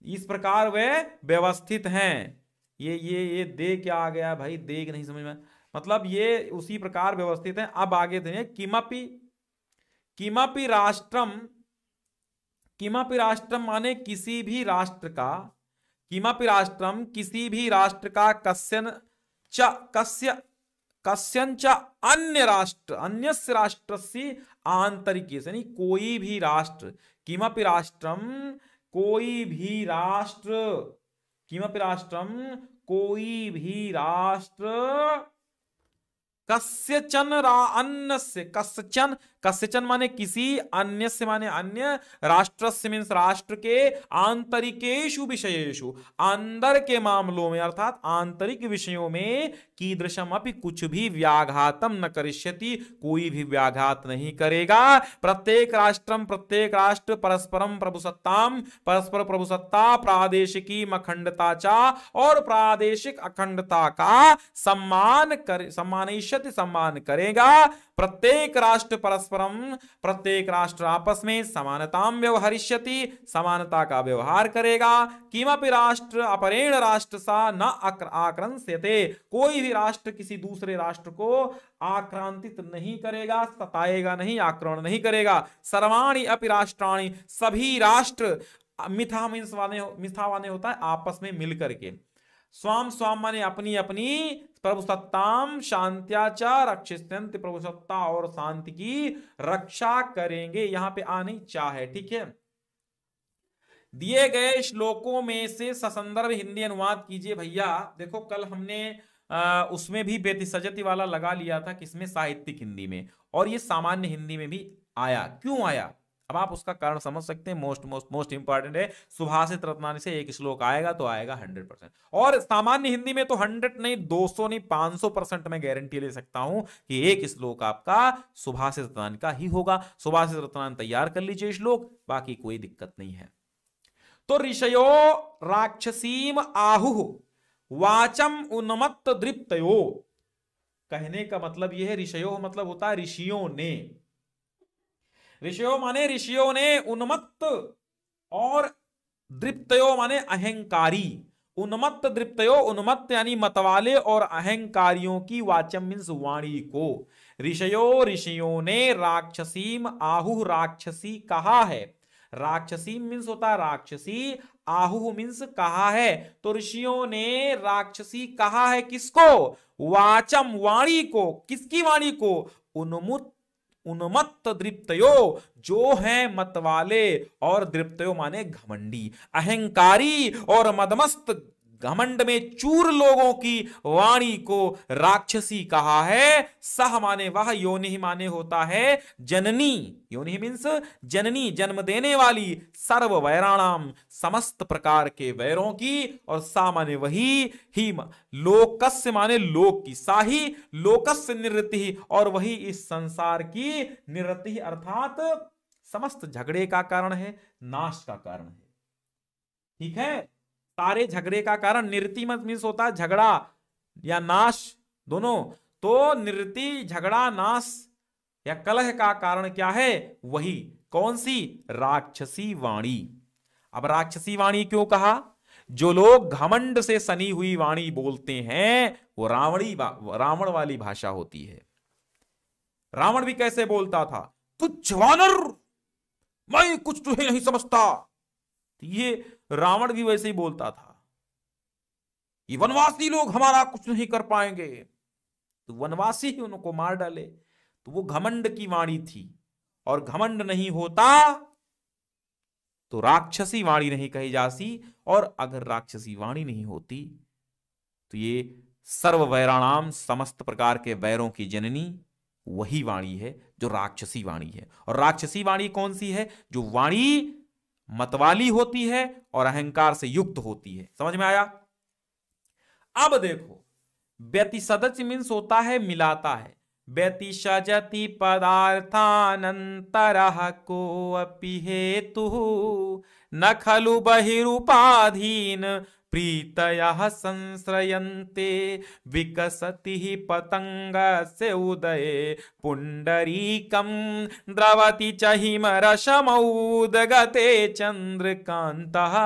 इस प्रकार वे व्यवस्थित हैं। ये दे क्या आ गया भाई, देख नहीं समझ में, मतलब ये उसी प्रकार व्यवस्थित हैं। अब आगे थे किमपि किमपि राष्ट्रम, किमपि राष्ट्रम माने किसी भी राष्ट्र का, किमपि राष्ट्रम किसी भी राष्ट्र का, कस्यन च कस्य कस्यंच अन्य राष्ट्र, अन्यस्य राष्ट्रस्य आंतरिके, यानी कोई भी राष्ट्र, किमपि राष्ट्रम कोई भी राष्ट्र, किमपि राष्ट्रम कोई भी राष्ट्र, कस्यचन अन्यस्य, कस्यचन, कस्यचन माने किसी, अन्यस्य माने अन्य, राष्ट्रस्य मीन्स राष्ट्र के, आंतरिकेषु विषयेषु अंदर के मामलों में, अर्थात आंतरिक विषयों में, कीदृशम अपि कुछ भी, व्याघातम न करिष्यति कोई भी व्याघात नहीं करेगा। प्रत्येक राष्ट्रम प्रत्येक राष्ट्र, परस्परम प्रभुसत्ताम परस्पर प्रभुसत्ता, प्रादेशिकी अखंडता चा और प्रादेशिक अखंडता का सम्मान कर, सम्मान करेगा। प्रत्येक राष्ट्र परस्परम, प्रत्येक राष्ट्र आपस में, समानताम व्यवहरिष्यति समानता का व्यवहार करेगा। किमपि राष्ट्र अपरेण राष्ट्र सा न आक्रांस्यते, कोई भी राष्ट्र किसी दूसरे राष्ट्र को आक्रांतित नहीं करेगा, सताएगा नहीं, आक्रमण नहीं करेगा। सर्वाणि अपि राष्ट्राणि, सभी राष्ट्र, मिथा मीन्स वाले, मिथा वाले होता है आपस में मिलकर के, स्वाम स्वाम माने अपनी अपनी, प्रभुसत्ताम शांत्याचा रक्षिष्यन्ति, प्रभुसत्ता और शांति की रक्षा करेंगे। यहां पे आ नहीं चाह है। ठीक है। दिए गए श्लोकों में से ससंदर्भ हिंदी अनुवाद कीजिए। भैया देखो कल हमने उसमें भी बेतिसजती वाला लगा लिया था, किसमें, साहित्यिक हिंदी में, और ये सामान्य हिंदी में भी आया। क्यों आया, अब आप उसका कारण समझ सकते हैं। मोस्ट इंपॉर्टेंट है, सुभाषित रत्नानी से एक श्लोक आएगा तो आएगा 100%, और सामान्य हिंदी में तो 100 नहीं, 200 नहीं, 500% मैं गारंटी ले सकता हूं कि एक श्लोक आपका सुभाषित रत्नानी का ही होगा। सुभाषित रत्नानी तैयार कर लीजिए श्लोक, बाकी कोई दिक्कत नहीं है। तो ऋषयो राक्षसीम आहु वाचम उन्मत्त दृप्तयो, कहने का मतलब यह है, ऋषयो मतलब होता है ऋषियों ने, ऋषियों माने ऋषियों ने, उन्मत्त और दृप्तयो माने अहंकारी, उन्मत्त दृप्तयो, उन्मत्त यानी मतवाले और अहंकारियों की, वाचम मीन्स वाणी को, ऋषियों ने राक्षसीम आहु राक्षसी कहा है, राक्षसी मीन्स होता है राक्षसी, आहु मीन्स कहा है, तो ऋषियों ने राक्षसी कहा है किसको, वाचम वाणी को, किसकी वाणी को, उन्मत्त दृप्तयो जो है मतवाले, और दृप्तयो माने घमंडी, अहंकारी और मदमस्त घमंड में चूर लोगों की वाणी को राक्षसी कहा है। सह माने वह, योनि माने होता है जननी, योनि मीन्स जननी, जन्म देने वाली, सर्व वैराणाम समस्त प्रकार के वैरों की, और सा माने वही, ही लोकस्य माने लोक की, साही लोकस्य निवृत्ति, और वही इस संसार की निवृत्ति अर्थात समस्त झगड़े का कारण है, नाश का कारण है। ठीक है, सारे झगड़े का कारण, निवृत्ति मत मीन्स होता है झगड़ा या नाश दोनों, तो निवृत्ति झगड़ा नाश या कलह का कारण क्या है, वही कौन सी, राक्षसी वाणी। अब राक्षसी वाणी क्यों कहा, जो लोग घमंड से सनी हुई वाणी बोलते हैं वो रावण वाली भाषा होती है। रावण भी कैसे बोलता था, तुच्छ वानर, मैं कुछ तुझे नहीं समझता, ये रावण भी वैसे ही बोलता था। ये वनवासी लोग हमारा कुछ नहीं कर पाएंगे, तो वनवासी ही उनको मार डाले। तो वो घमंड की वाणी थी, और घमंड नहीं होता तो राक्षसी वाणी नहीं कही जाती, और अगर राक्षसी वाणी नहीं होती तो ये सर्व वैराणाम समस्त प्रकार के वैरों की जननी वही वाणी है जो राक्षसी वाणी है। और राक्षसी वाणी कौन सी है, जो वाणी मतवाली होती है और अहंकार से युक्त होती है। समझ में आया। अब देखो, व्यतिसदच मीन्स होता है मिलाता है, व्यतिसजति पदार्थानंतरः कोऽपि हेतुः न खलु बहिरुपाधीन प्रीतयः संश्रयन्ते विकसति पतंगस्य उदये पुंडरीकं द्रवति च हिमरसमौदगते चंद्रकांतः।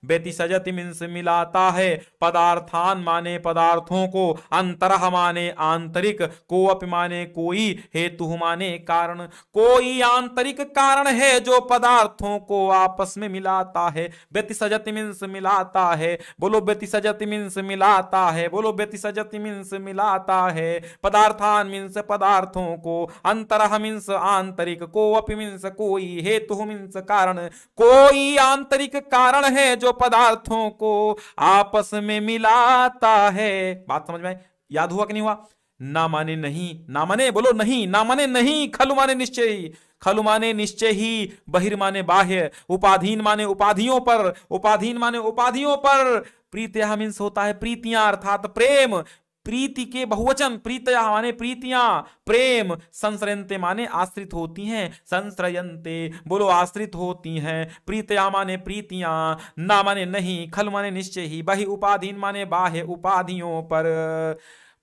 व्यतिसजति मीन्स मिलाता है, पदार्थान माने पदार्थों को, अंतरः माने आंतरिक, कोअपि माने कोई, हेतु माने कारण, कोई आंतरिक कारण है जो पदार्थों को आपस में मिलाता है। व्यतिसजति मीन्स मिलाता है, बोलो व्यतिसजति मीन्स मिलाता है, बोलो व्यतिसजति मीन्स मिलाता है। पदार्थान मीन्स पदार्थों को, अंतरः मीन्स आंतरिक, कोअपि मीन्स कोई, हेतु मीन्स कारण, कोई आंतरिक कारण है जो पदार्थों को आपस में मिलाता है। बात समझ में याद हुआ कि नहीं हुआ। ना माने नहीं, ना माने बोलो नहीं, ना माने नहीं, खलु माने निश्चय ही, खलु माने निश्चय ही, बहिर माने बाह्य, उपाधीन माने उपाधियों पर, उपाधीन माने उपाधियों पर, प्रीत्या मीन्स होता है प्रीतियां अर्थात प्रेम, प्रीति के बहुवचन, प्रीतया माने प्रीतियां, प्रेम, संश्रयन्ते माने आश्रित होती हैं, संश्रयन्ते बोलो आश्रित होती हैं, प्रीतया माने प्रीतियां, ना माने नहीं, खल माने निश्चय ही, बहि उपाधीन माने बाह्य उपाधियों पर,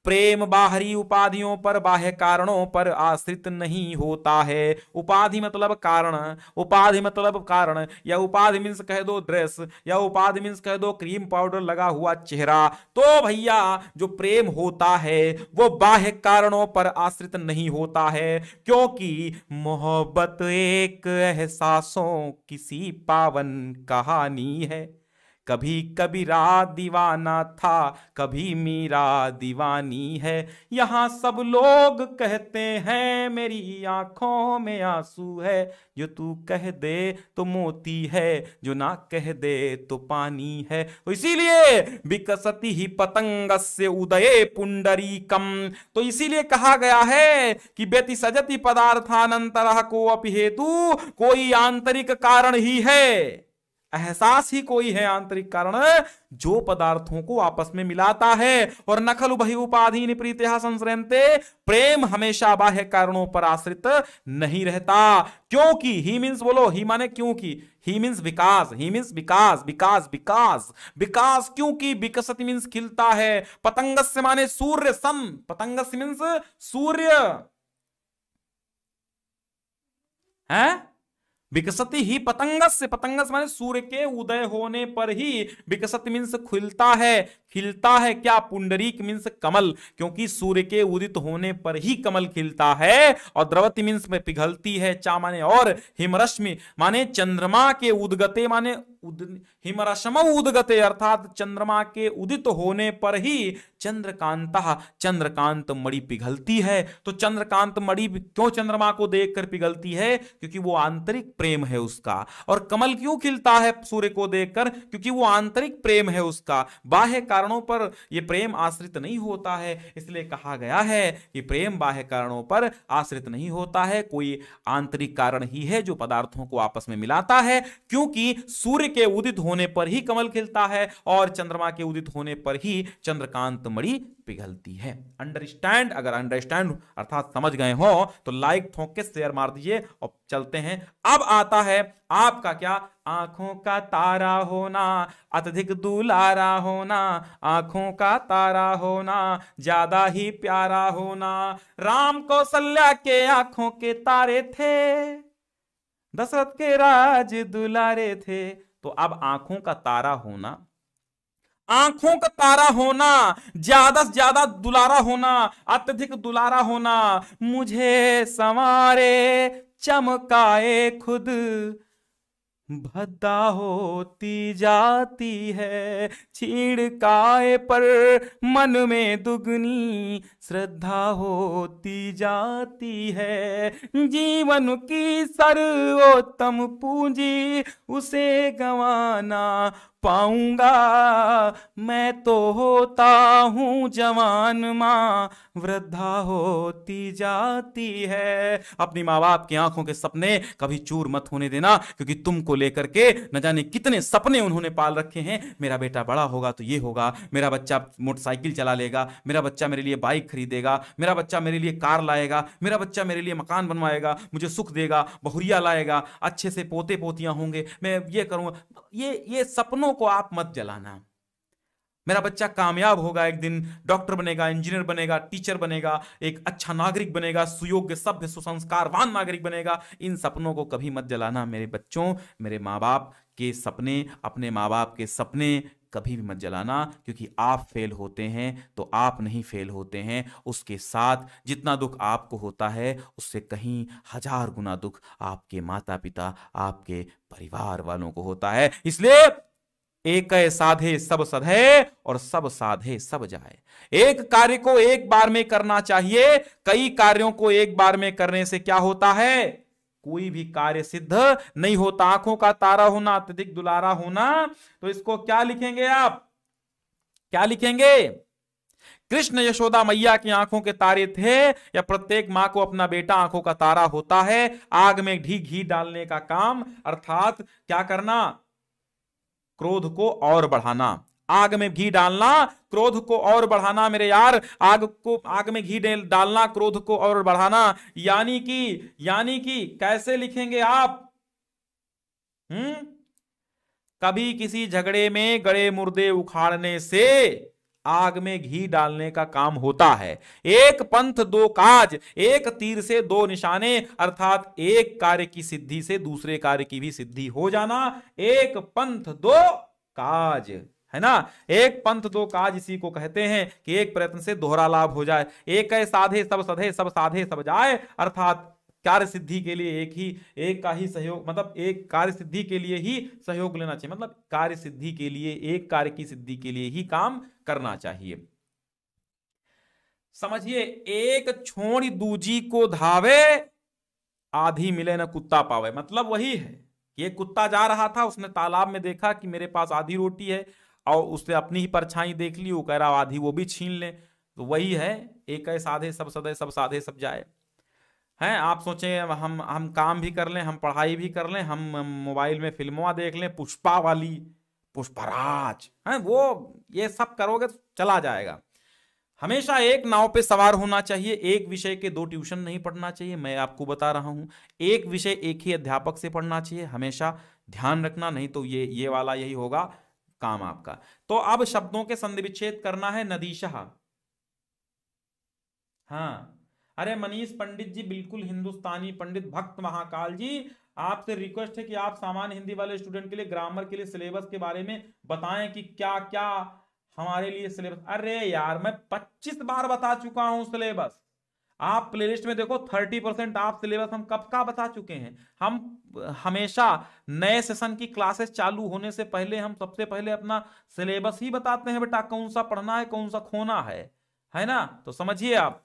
प्रेम बाहरी उपाधियों पर, बाह्य कारणों पर आश्रित नहीं होता है। उपाधि मतलब कारण, उपाधि मतलब कारण, या उपाधि मीन्स कह दो ड्रेस, या उपाधि मीन्स कह दो क्रीम पाउडर लगा हुआ चेहरा। तो भैया जो प्रेम होता है वो बाह्य कारणों पर आश्रित नहीं होता है, क्योंकि मोहब्बत एक एहसासों किसी पावन कहानी है। कभी कबीरा दीवाना था, कभी मीरा दीवानी है, यहाँ सब लोग कहते हैं मेरी आंखों में आंसू है, जो तू कह दे तो मोती है, जो ना कह दे तो पानी है। तो इसीलिए विकसति ही पतंगस्य उदये पुंडरीकम, तो इसीलिए कहा गया है कि व्यतिसजति पदार्थानंतरः कोऽपि हेतु, कोई आंतरिक कारण ही है, एहसास ही कोई है आंतरिक कारण जो पदार्थों को आपस में मिलाता है। और न खलु बहि उपाधीन प्रीत्या संश्रयन्ते, प्रेम हमेशा बाह्य कारणों पर आश्रित नहीं रहता, क्योंकि ही मीन्स बोलो, ही माने क्योंकि, ही मीन्स विकास, ही मीन्स विकास, विकास विकास विकास, क्योंकि विकसति मीन्स खिलता है, पतंगस्य माने सूर्य, सन, पतंगस्य मीन्स सूर्य है, विकसति ही पतंगस्य, पतंगस माने सूर्य के उदय होने पर ही, विकसति मीन्स खिलता है, खिलता है क्या, पुंडरीक मीन्स कमल, क्योंकि सूर्य के उदित होने पर ही कमल खिलता है। और द्रवति मीन्स में पिघलती है, चा माने और, हिमरश्मि माने चंद्रमा के उदगते माने हिमरशम उदगते, अर्थात चंद्रमा के उदित होने पर ही चंद्रकांता, चंद्रकांत मणि पिघलती है। तो चंद्रकांत मणि क्यों चंद्रमा को देखकर पिघलती है? क्योंकि वो आंतरिक प्रेम है उसका। और कमल क्यों खिलता है सूर्य को देखकर? क्योंकि वो आंतरिक प्रेम है उसका, बाह्य कारणों पर ये प्रेम आश्रित नहीं होता है। इसलिए कहा गया है कि प्रेम बाह्य कारणों पर आश्रित नहीं होता है, कोई आंतरिक कारण ही है जो पदार्थों को आपस में मिलाता है। क्योंकि सूर्य के उदित होने पर ही कमल खिलता है और चंद्रमा के उदित होने पर ही चंद्रकांत मणि पिघलती है। अंडरस्टैंड? अगर अंडरस्टैंड अर्थात समझ गए हो तो लाइक ठोक के शेयर मार दीजिए और चलते हैं। अब आता है आपका क्या? आंखों का तारा होना, अत्यधिक दुलारा होना, आंखों का तारा होना, ज्यादा ही प्यारा होना। राम कौशल्या के आंखों के तारे थे, दशरथ के राज दुलारे थे। तो अब आंखों का तारा होना, आंखों का तारा होना, ज्यादा से ज्यादा दुलारा होना, अत्यधिक दुलारा होना, मुझे संवारे चमकाए खुद, भद्दा होती जाती है छिड़काए पर, मन में दुगनी श्रद्धा होती जाती है। जीवन की सर्वोत्तम पूंजी उसे गंवाना पाऊंगा, मैं तो होता हूं जवान, मां वृद्धा होती जाती है। अपनी माँ बाप की आंखों के सपने कभी चूर मत होने देना, क्योंकि तुमको लेकर के न जाने कितने सपने उन्होंने पाल रखे हैं। मेरा बेटा बड़ा होगा तो ये होगा, मेरा बच्चा मोटरसाइकिल चला लेगा, मेरा बच्चा मेरे लिए बाइक खरीदेगा, मेरा बच्चा मेरे लिए कार लाएगा, मेरा बच्चा मेरे लिए मकान बनवाएगा, मुझे सुख देगा, बहुरिया लाएगा, अच्छे से पोते पोतियां होंगे, मैं ये करूंगा। ये सपनों को आप मत जलाना। मेरा बच्चा कामयाब होगा, एक दिन डॉक्टर बनेगा, इंजीनियर बनेगा, टीचर बनेगा, एक अच्छा नागरिक बनेगा, सुयोग्य सभ्य सुसंस्कारवान नागरिक बनेगा। इन सपनों को कभी मत जलाना मेरे बच्चों। मेरे माँ बाप के सपने, अपने माँ बाप के सपने कभी भी मत जलाना, क्योंकि आप फेल होते हैं तो आप नहीं फेल होते हैं, उसके साथ जितना दुख आपको होता है उससे कहीं 1000 गुना दुख आपके माता पिता, आपके परिवार वालों को होता है। इसलिए एक साधे सब सधे और सब साधे सब जाए। एक कार्य को एक बार में करना चाहिए, कई कार्यों को एक बार में करने से क्या होता है? कोई भी कार्य सिद्ध नहीं होता। आंखों का तारा होना, अत्यधिक दुलारा होना, तो इसको क्या लिखेंगे आप? क्या लिखेंगे? कृष्ण यशोदा मैया की आंखों के तारे थे, या प्रत्येक मां को अपना बेटा आंखों का तारा होता है। आग में घी डालने का काम, अर्थात क्या करना? क्रोध को और बढ़ाना। आग में घी डालना, क्रोध को और बढ़ाना मेरे यार। आग में घी डालना, क्रोध को और बढ़ाना। यानी कि कैसे लिखेंगे आप? कभी किसी झगड़े में गड़े मुर्दे उखाड़ने से आग में घी डालने का काम होता है। एक पंथ दो काज, एक तीर से दो निशाने, अर्थात एक कार्य की सिद्धि से दूसरे कार्य की भी सिद्धि हो जाना। एक पंथ दो काज, है ना? एक पंथ दो काज इसी को कहते हैं कि एक प्रयत्न से दोहरा लाभ हो जाए। एक साधे सब सधे, सब साधे सब जाए, अर्थात कार्य सिद्धि के लिए एक का ही सहयोग, मतलब एक कार्य सिद्धि के लिए ही सहयोग लेना चाहिए, मतलब कार्य सिद्धि के लिए, एक कार्य की सिद्धि के लिए ही काम करना चाहिए। समझिए, एक छोड़ी दूजी को धावे, आधी मिले न कुत्ता पावे। मतलब वही है कि एक कुत्ता जा रहा था, उसने तालाब में देखा कि मेरे पास आधी रोटी है, और उसने अपनी ही परछाई देख ली, वो कह रहा आधी वो भी छीन ले। तो वही है, एक साधे सब सधे, सब साधे सब जाए। हैं, आप सोचें हम काम भी कर लें, हम पढ़ाई भी कर लें, हम मोबाइल में फिल्मों देख लें, पुष्पा वाली, पुष्पराज, हैं वो, ये सब करोगे तो चला जाएगा। हमेशा एक नाव पे सवार होना चाहिए। एक विषय के 2 ट्यूशन नहीं पढ़ना चाहिए, मैं आपको बता रहा हूं। एक विषय एक ही अध्यापक से पढ़ना चाहिए, हमेशा ध्यान रखना, नहीं तो ये वाला यही होगा काम आपका। तो अब शब्दों के संधि विच्छेद करना है। नदीशः, हाँ, अरे मनीष पंडित जी, बिल्कुल हिंदुस्तानी पंडित भक्त महाकाल जी, आपसे रिक्वेस्ट है कि आप सामान्य हिंदी वाले स्टूडेंट के लिए ग्रामर के लिए सिलेबस के बारे में बताएं कि क्या क्या हमारे लिए सिलेबस। अरे यार, मैं 25 बार बता चुका हूं सिलेबस। आप प्लेलिस्ट में देखो 30% आप सिलेबस हम कब का बता चुके हैं। हम हमेशा नए सेशन की क्लासेस चालू होने से पहले हम सबसे पहले अपना सिलेबस ही बताते हैं बेटा, कौन सा पढ़ना है कौन सा खोना है ना। तो समझिए आप,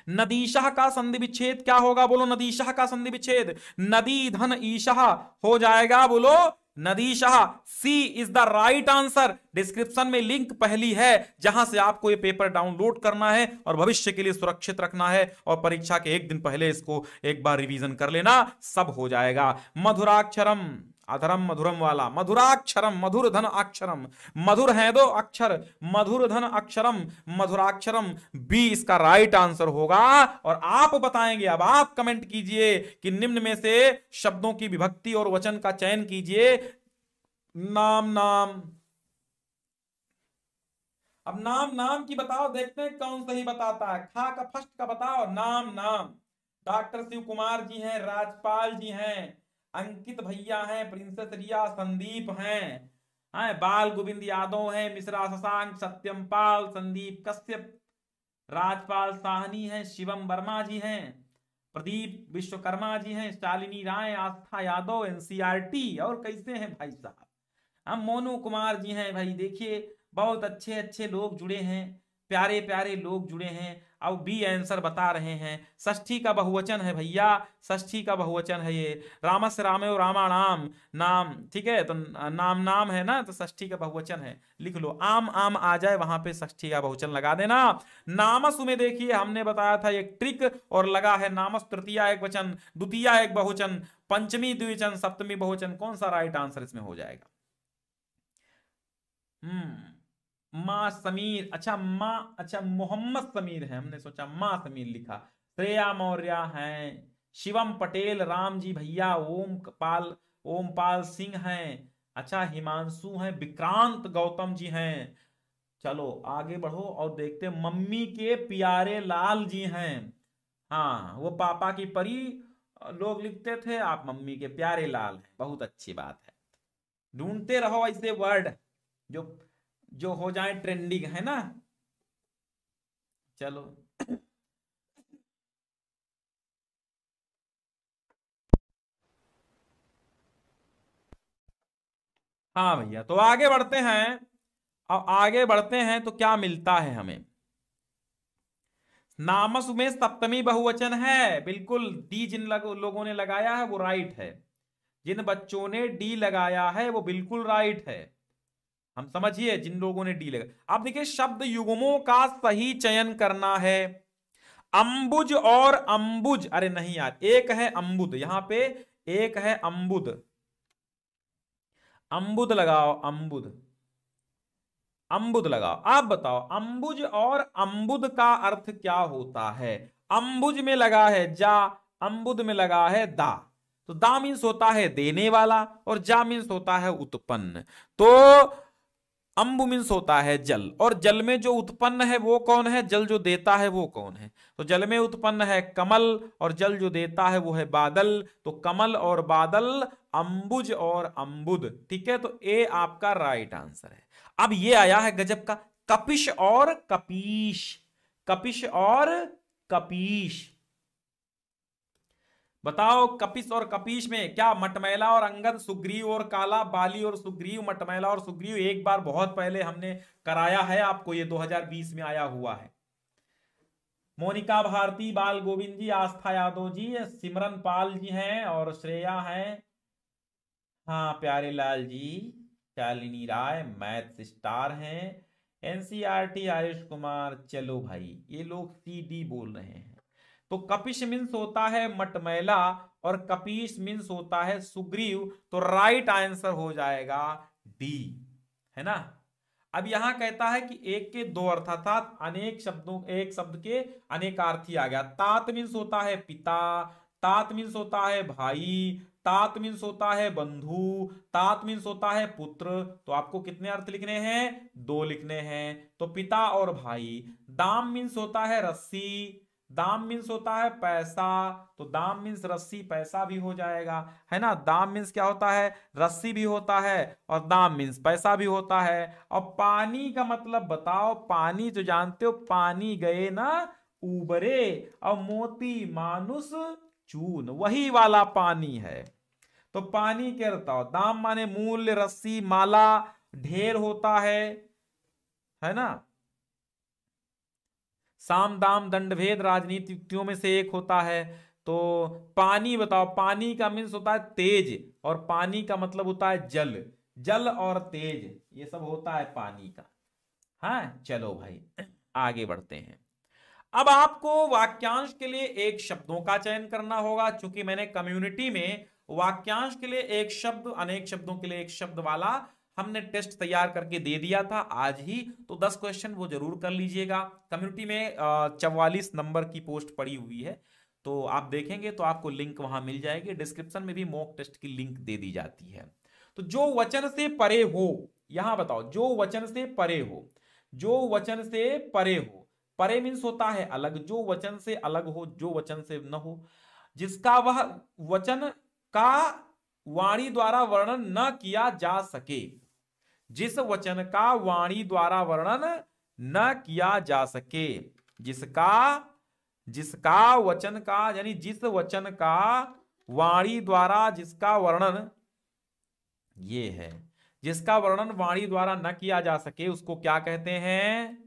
नदीशः का संधि विच्छेद क्या होगा, बोलो नदीशः का संधि विच्छेद, नदी धन ईशः हो जाएगा, बोलो नदीशः। C is the right answer. Description में लिंक पहली है जहां से आपको ये पेपर डाउनलोड करना है और भविष्य के लिए सुरक्षित रखना है, और परीक्षा के एक दिन पहले इसको एक बार रिवीजन कर लेना, सब हो जाएगा। मधुराक्षरम, अधरम मधुरम वाला, मधुराक्षरम, मधुर धन अक्षरम, मधुर है दो अक्षर, मधुर धन अक्षरम, मधुराक्षरम, बी इसका राइट आंसर होगा। और आप बताएंगे, अब आप कमेंट कीजिए कि निम्न में से शब्दों की विभक्ति और वचन का चयन कीजिए। नाम नाम, अब नाम नाम की बताओ, देखते हैं कौन सही बताता है। खा का फर्स्ट का बताओ, नाम नाम। डॉक्टर शिव कुमार जी हैं, राजपाल जी हैं, अंकित भैया हैं, प्रिंसेस रिया, संदीप हैं, बाल गोविंद यादव हैं, मिश्रा शशांक, सत्यम पाल, संदीप कश्यप, राजपाल साहनी हैं, शिवम वर्मा जी हैं, प्रदीप विश्वकर्मा जी हैं, शालिनी राय, आस्था यादव, एनसीईआरटी। और कैसे हैं भाई साहब, हम मोनू कुमार जी हैं। भाई देखिए बहुत अच्छे अच्छे लोग जुड़े हैं, प्यारे प्यारे लोग जुड़े हैं। अब बी आंसर बता रहे हैं, षष्ठी का बहुवचन है भैया, षष्ठी का बहुवचन है ये। रामस्य रामयो रामाणाम, नाम, ठीक है, तो नाम नाम है ना, तो षष्ठी का बहुवचन है, लिख लो। आम आम आ जाए वहां पे षष्ठी का बहुवचन लगा देना। नामस में देखिए हमने बताया था एक ट्रिक, और लगा है नामस तृतीया एक वचन, द्वितीया एक बहुवचन, पंचमी द्विवचन, सप्तमी बहुवचन। कौन सा राइट आंसर इसमें हो जाएगा? माँ समीर, अच्छा माँ, अच्छा मोहम्मद समीर है, हमने सोचा माँ समीर लिखा। श्रेया मौर्य हैं, शिवम पटेल, राम जी भैया, ओमपाल सिंह हैं, अच्छा हिमांशु हैं, विक्रांत गौतम जी हैं। चलो आगे बढ़ो और देखते हैं, मम्मी के प्यारे लाल जी हैं। हाँ वो पापा की परी लोग लिखते थे, आप मम्मी के प्यारे लाल हैं, बहुत अच्छी बात है। ढूंढते रहो ऐसे वर्ड जो जो हो जाए ट्रेंडिंग, है ना। चलो हाँ भैया, तो आगे बढ़ते हैं। अब आगे बढ़ते हैं तो क्या मिलता है हमें। नामस में सप्तमी बहुवचन है, बिल्कुल। डी जिन लोगों ने लगाया है वो राइट है, जिन बच्चों ने डी लगाया है वो बिल्कुल राइट है। हम समझिए जिन लोगों ने डी लगा। अब देखिए शब्द युग्मों का सही चयन करना है। अंबुज और अंबुज, अरे नहीं यार, एक है अंबुद यहां पे, एक है अंबुद। अंबुद लगाओ, अंबुद, अंबुद लगाओ। आप बताओ अंबुज और अंबुद का अर्थ क्या होता है। अंबुज में लगा है जा, अंबुद में लगा है दा। तो दा मीन्स होता है देने वाला, और जा मीन्स होता है उत्पन्न। तो अंबु मीन्स होता है जल, और जल में जो उत्पन्न है वो कौन है, जल जो देता है वो कौन है। तो जल में उत्पन्न है कमल, और जल जो देता है वो है बादल। तो कमल और बादल, अंबुज और अंबुद, ठीक है। तो ए आपका राइट आंसर है। अब ये आया है गजब का, कपिश और कपीश, कपिश और कपीश। बताओ कपिस और कपीश में क्या, मटमैला और अंगद, सुग्रीव और काला, बाली और सुग्रीव, मटमैला और सुग्रीव। एक बार बहुत पहले हमने कराया है आपको, ये 2020 में आया हुआ है। मोनिका भारती, बाल गोविंद जी, आस्था यादव जी, सिमरन पाल जी हैं, और श्रेया हैं, हाँ प्यारे लाल जी, शालिनी राय, मैथ स्टार हैं, एनसीईआरटी आयुष कुमार। चलो भाई ये लोग सी डी बोल रहे हैं। तो कपिश मीन्स होता है मटमैला, और कपीश मीन्स होता है सुग्रीव। तो राइट आंसर हो जाएगा डी, है ना। अब यहां कहता है कि एक के दो अर्थ, अर्थात अनेक शब्दों, एक शब्द के अनेकार्थी आ गया। तात मीन्स होता है पिता, तात मीन्स होता है भाई, तात मीन्स होता है बंधु, तात मीन्स होता है पुत्र। तो आपको कितने अर्थ लिखने हैं, दो लिखने हैं। तो पिता और भाई। दाम मीन्स होता है रस्सी, दाम मीन्स होता है पैसा। तो दाम मीन्स रस्सी, पैसा भी हो जाएगा, है ना। दाम मीन्स क्या होता है, रस्सी भी होता है, और दाम मीन्स पैसा भी होता है। और पानी का मतलब बताओ, पानी जो जानते हो, पानी गए ना उबरे और मोती मानुष चून, वही वाला पानी है। तो पानी क्या रहता है? दाम माने मूल्य, रस्सी, माला, ढेर होता है ना। साम दाम दंड भेद राजनीति युक्तियों में से एक होता है। तो पानी बताओ, पानी का मीन्स होता है तेज, और पानी का मतलब होता है जल, जल और तेज ये सब होता है पानी का। हाँ चलो भाई आगे बढ़ते हैं। अब आपको वाक्यांश के लिए एक शब्दों का चयन करना होगा, चूंकि मैंने कम्युनिटी में वाक्यांश के लिए एक शब्द, अनेक शब्दों के लिए एक शब्द वाला हमने टेस्ट तैयार करके दे दिया था आज ही। तो 10 क्वेश्चन वो जरूर कर लीजिएगा। कम्युनिटी में 44 नंबर की पोस्ट पड़ी हुई है, तो आप देखेंगे तो आपको लिंक वहां मिल जाएगी। डिस्क्रिप्शन में भी मॉक टेस्ट की लिंक दे दी जाती है। तो जो वचन से परे हो, यहां बताओ, जो वचन से परे हो, जो वचन से परे हो, परे मीन्स होता है अलग, जो वचन से अलग हो, जो वचन से न हो, जिसका वह वचन का वाणी द्वारा वर्णन न किया जा सके, जिस वचन का वाणी द्वारा वर्णन न किया जा सके, जिसका जिसका वचन का, यानी जिस वचन का वाणी द्वारा जिसका वर्णन, ये है, जिसका वर्णन वाणी द्वारा न किया जा सके, उसको क्या कहते हैं?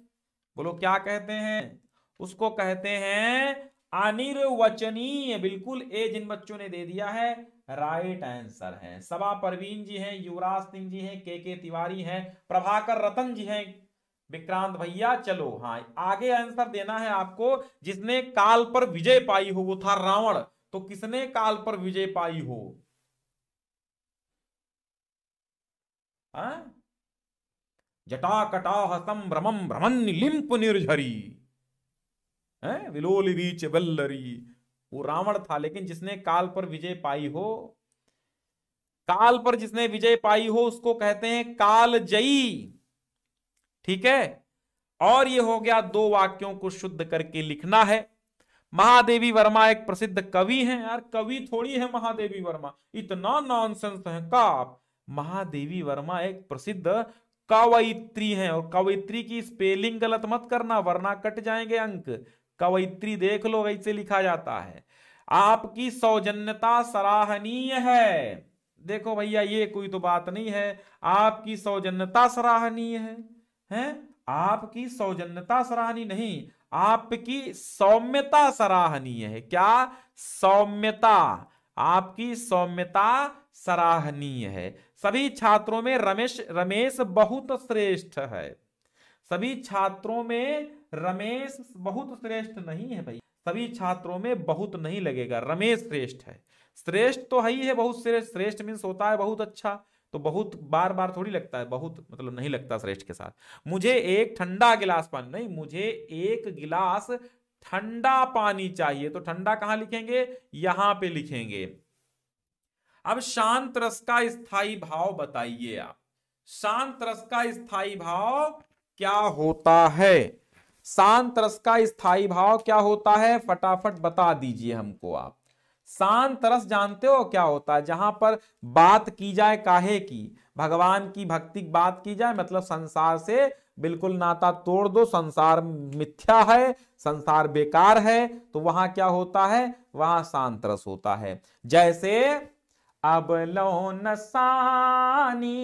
बोलो क्या कहते हैं? उसको कहते हैं अनिर्वचनीय। बिल्कुल ए जिन बच्चों ने दे दिया है राइट आंसर है। सबा परवीन जी हैं, युवराज सिंह जी हैं, के तिवारी हैं, प्रभाकर रतन जी हैं, विक्रांत भैया। चलो हाँ आगे आंसर देना है आपको। जिसने काल पर विजय पाई हो वो था रावण। तो किसने काल पर विजय पाई हो? जटाकटाह संभ्रमं भ्रमन्निलिम्प निर्झरी, विलोल बीच वल्लरी, वो रावण था। लेकिन जिसने काल पर विजय पाई हो, काल पर जिसने विजय पाई हो उसको कहते हैं कालजयी। ठीक है। और ये हो गया 2 वाक्यों को शुद्ध करके लिखना है। महादेवी वर्मा एक प्रसिद्ध कवि हैं। यार कवि थोड़ी है महादेवी वर्मा, इतना नॉनसेंस है का आप। महादेवी वर्मा एक प्रसिद्ध कवयित्री हैं, और कवयित्री की स्पेलिंग गलत मत करना वरना कट जाएंगे अंक। कवयित्री देख लो ऐसे लिखा जाता है। आपकी सौजन्यता सराहनीय है। देखो भैया ये कोई तो बात नहीं है, आपकी सौजन्यता सराहनीय है? आपकी सौजन्यता सराहनीय नहीं, आपकी सौम्यता सराहनीय है। क्या? सौम्यता, आपकी सौम्यता सराहनीय है। सभी छात्रों में रमेश बहुत श्रेष्ठ है। सभी छात्रों में रमेश बहुत श्रेष्ठ नहीं है भाई, सभी छात्रों में बहुत नहीं लगेगा, रमेश श्रेष्ठ है। श्रेष्ठ तो है ही है, बहुत श्रेष्ठ, श्रेष्ठ मीन्स होता है बहुत अच्छा। तो बहुत बार बार थोड़ी लगता है, बहुत मतलब नहीं लगता श्रेष्ठ के साथ। मुझे एक ठंडा गिलास पानी, नहीं, मुझे एक गिलास ठंडा पानी चाहिए। तो ठंडा कहां लिखेंगे? यहां पे लिखेंगे। अब शांत रस का स्थायी भाव बताइए आप। शांत रस का स्थायी भाव क्या होता है? शांत रस का स्थायी भाव क्या होता है? फटाफट बता दीजिए हमको आप। शांत रस जानते हो क्या होता है? जहां पर बात की जाए काहे की? भगवान की भक्ति की बात की जाए, मतलब संसार से बिल्कुल नाता तोड़ दो, संसार मिथ्या है, संसार बेकार है, तो वहां क्या होता है? वहां शांत रस होता है। जैसे अब लो नसानी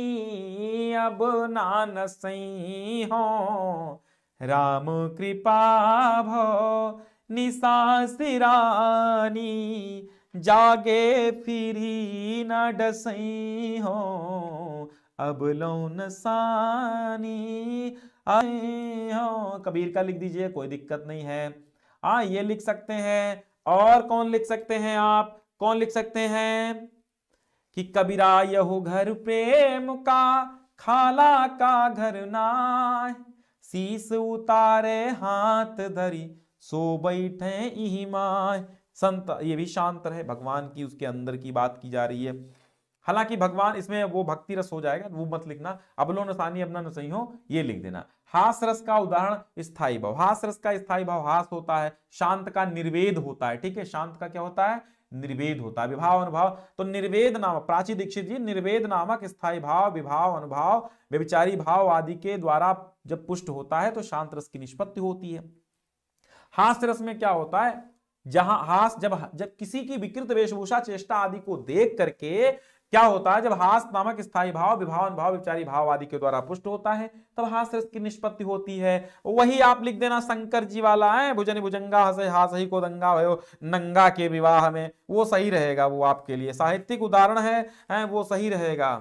अब ना नसई हो, राम कृपा भो निशा सिरानी, जागे फिरी न डसई हो, अब लो नसानी आए हो। कबीर का लिख दीजिए, कोई दिक्कत नहीं है। ये लिख सकते हैं। और कौन लिख सकते हैं आप? कौन लिख सकते हैं कि कबीरा यहु घर प्रेम का, खाला का घर नाय, शीस उतारे हाथ धरी, सो बैठे इहि माय। संत, ये भी शांत रहे, भगवान की उसके अंदर की बात की जा रही है। हालांकि भगवान इसमें वो भक्ति रस हो जाएगा, वो मत लिखना। अबलो नसानी अब ना सही हो, ये लिख देना। हास रस का उदाहरण स्थायी भाव। हास रस का स्थायी भाव हास होता है। शांत का निर्वेद होता है। ठीक है, शांत का क्या होता है? निर्वेद होता है। विभाव अनुभाव, तो निर्वेद नाम, प्राची दीक्षित जी, निर्वेद नामक स्थायी भाव, विभाव अनुभाव, व्यभिचारी भाव आदि के द्वारा जब पुष्ट होता है तो शांत रस की निष्पत्ति होती है। हास्य रस में क्या होता है, जहां हास जब जब किसी की विकृत वेशभूषा चेष्टा आदि को देख करके क्या होता है, जब हास नामक स्थायी भाव विभावन भाव विचारी भाव आदि के द्वारा पुष्ट होता है तब हास्य रस की निष्पत्ति होती है। वही आप लिख देना शंकर जी वाला है, भुजन भुजंगा हसे हास ही को दंगा भयो नंगा के विवाह में, वो सही रहेगा, वो आपके लिए साहित्यिक उदाहरण है वो सही रहेगा,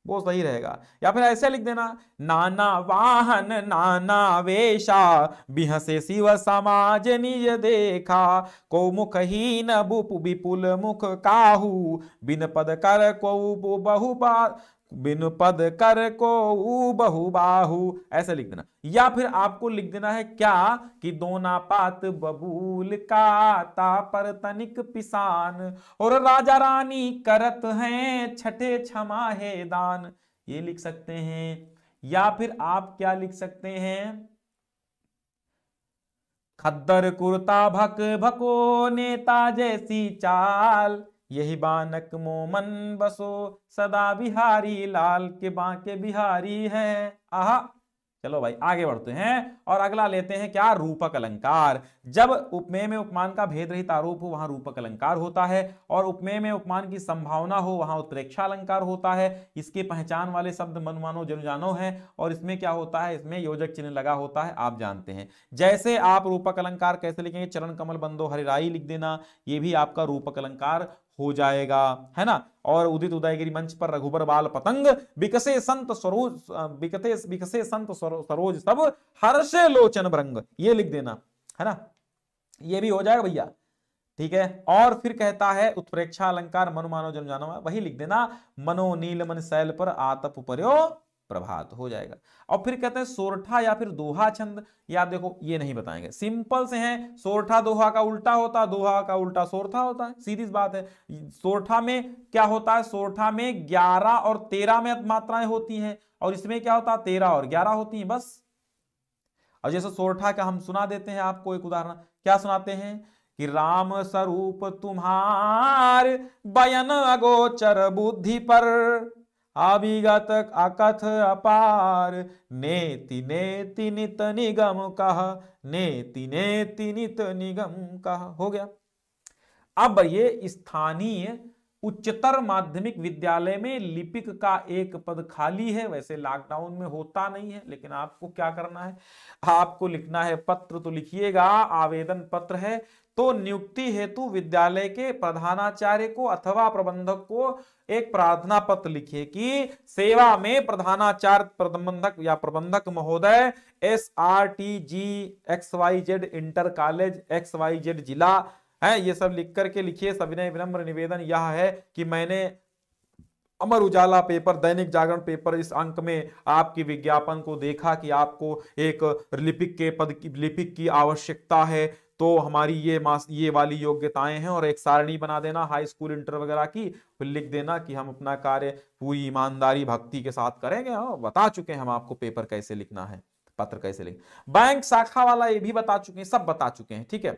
वो सही रहेगा। या फिर ऐसे लिख देना, नाना वाहन नाना वेशा बिहसे शिव समाज निज देखा, को मुखहीन बुप विपुल मुख काहू, बिन पद कर को बहुबा बिन पद कर को बहुबाहु, ऐसे लिख देना। या फिर आपको लिख देना है क्या कि दोना पात बबूल का पर तनिक पिसान, और राजा रानी करत हैं छठे क्षमा है दान, ये लिख सकते हैं। या फिर आप क्या लिख सकते हैं, खद्दर कुर्ता भक भको नेता जैसी चाल, यही बानक मोमन बसो सदा बिहारी लाल, के बांके बिहारी है। आहा, चलो भाई आगे बढ़ते हैं और अगला लेते हैं क्या, रूपक अलंकार। जब उपमेय में उपमान का भेद रहित आरोप हो वहां रूपक अलंकार होता है, और उपमेय में उपमान की संभावना हो वहां उत्प्रेक्षा अलंकार होता है। इसके पहचान वाले शब्द मनमानो जनु जानो है, और इसमें क्या होता है, इसमें योजक चिन्ह लगा होता है, आप जानते हैं। जैसे आप रूपक अलंकार कैसे लिखेंगे, चरण कमल बंदो हरिराई लिख देना, ये भी आपका रूपक अलंकार हो जाएगा, है ना। और उदित उदयगिरी मंच पर रघुबर बाल पतंग, बिकसे संत सरोज बिकसे संत सरोज सब हर्षे लोचन भृंग, ये लिख देना, है ना, ये भी हो जाएगा भैया, ठीक है। और फिर कहता है उत्प्रेक्षा अलंकार मनु मानो जन जानो, वही लिख देना, मनो नील मन शैल पर आतप पर्यो प्रभात, हो जाएगा। और फिर कहते हैं सोरठा या फिर दोहा छंद, या देखो ये नहीं बताएंगे, सिंपल से हैं, सोरठा दोहा का उल्टा होता, दोहा का उल्टा सोरठा होता है, सीधी बात है। सोरठा में क्या होता है, सोरठा में 11 और 13 में मात्राएं होती हैं, और इसमें क्या होता है 13 और 11 होती हैं बस। और जैसे सोरठा का हम सुना देते हैं आपको एक उदाहरण, क्या सुनाते हैं कि राम स्वरूप तुम्हार बयन अगोचर बुद्धि पर, अभिगत अकथ अपार, नेति नेति नित निगम कह, नेति नेति नित निगम कह, हो गया। अब ये स्थानीय उच्चतर माध्यमिक विद्यालय में लिपिक का एक पद खाली है, वैसे लॉकडाउन में होता नहीं है, लेकिन आपको क्या करना है, आपको लिखना है, पत्र तो लिखिएगा, आवेदन पत्र है तो नियुक्ति हेतु विद्यालय के प्रधानाचार्य को अथवा प्रबंधक को एक प्रार्थना पत्र लिखिए कि सेवा में प्रधानाचार्य प्रबंधक या प्रबंधक महोदय SRTG XYZ inter college XYZ जिला है, ये सब लिख करके लिखिए। सविनय विनम्र निवेदन यह है कि मैंने अमर उजाला पेपर, दैनिक जागरण पेपर इस अंक में आपकी विज्ञापन को देखा कि आपको एक लिपिक के पद की लिपिक की आवश्यकता है, तो हमारी ये वाली योग्यताएं हैं, और एक सारणी बना देना हाई स्कूल इंटर वगैरह की, फिर लिख देना कि हम अपना कार्य पूरी ईमानदारी भक्ति के साथ करेंगे। बता चुके हैं हम आपको पेपर कैसे लिखना है, पत्र कैसे लिख, बैंक शाखा वाला ये भी बता चुके हैं, सब बता चुके हैं, ठीक है।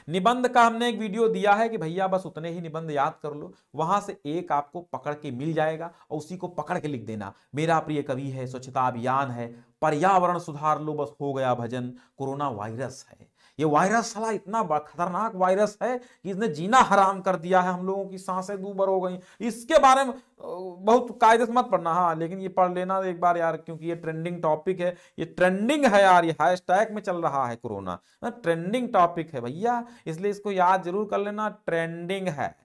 निबंध का हमने एक वीडियो दिया है कि भैया बस उतने ही निबंध याद कर लो, वहां से एक आपको पकड़ के मिल जाएगा और उसी को पकड़ के लिख देना। मेरा प्रिय कवि है, स्वच्छता अभियान है, पर्यावरण सुधार लो बस हो गया भजन, कोरोना वायरस है। ये वायरस साला इतना खतरनाक वायरस है कि इसने जीना हराम कर दिया है, हम लोगों की सांसें दूभर हो गई। इसके बारे में बहुत कायदे से मत पढ़ना, हाँ लेकिन ये पढ़ लेना एक बार यार, क्योंकि ये ट्रेंडिंग टॉपिक है, ये ट्रेंडिंग है यार, ये हैशटैग में चल रहा है कोरोना, ट्रेंडिंग टॉपिक है भैया, इसलिए इसको याद जरूर कर लेना, ट्रेंडिंग है।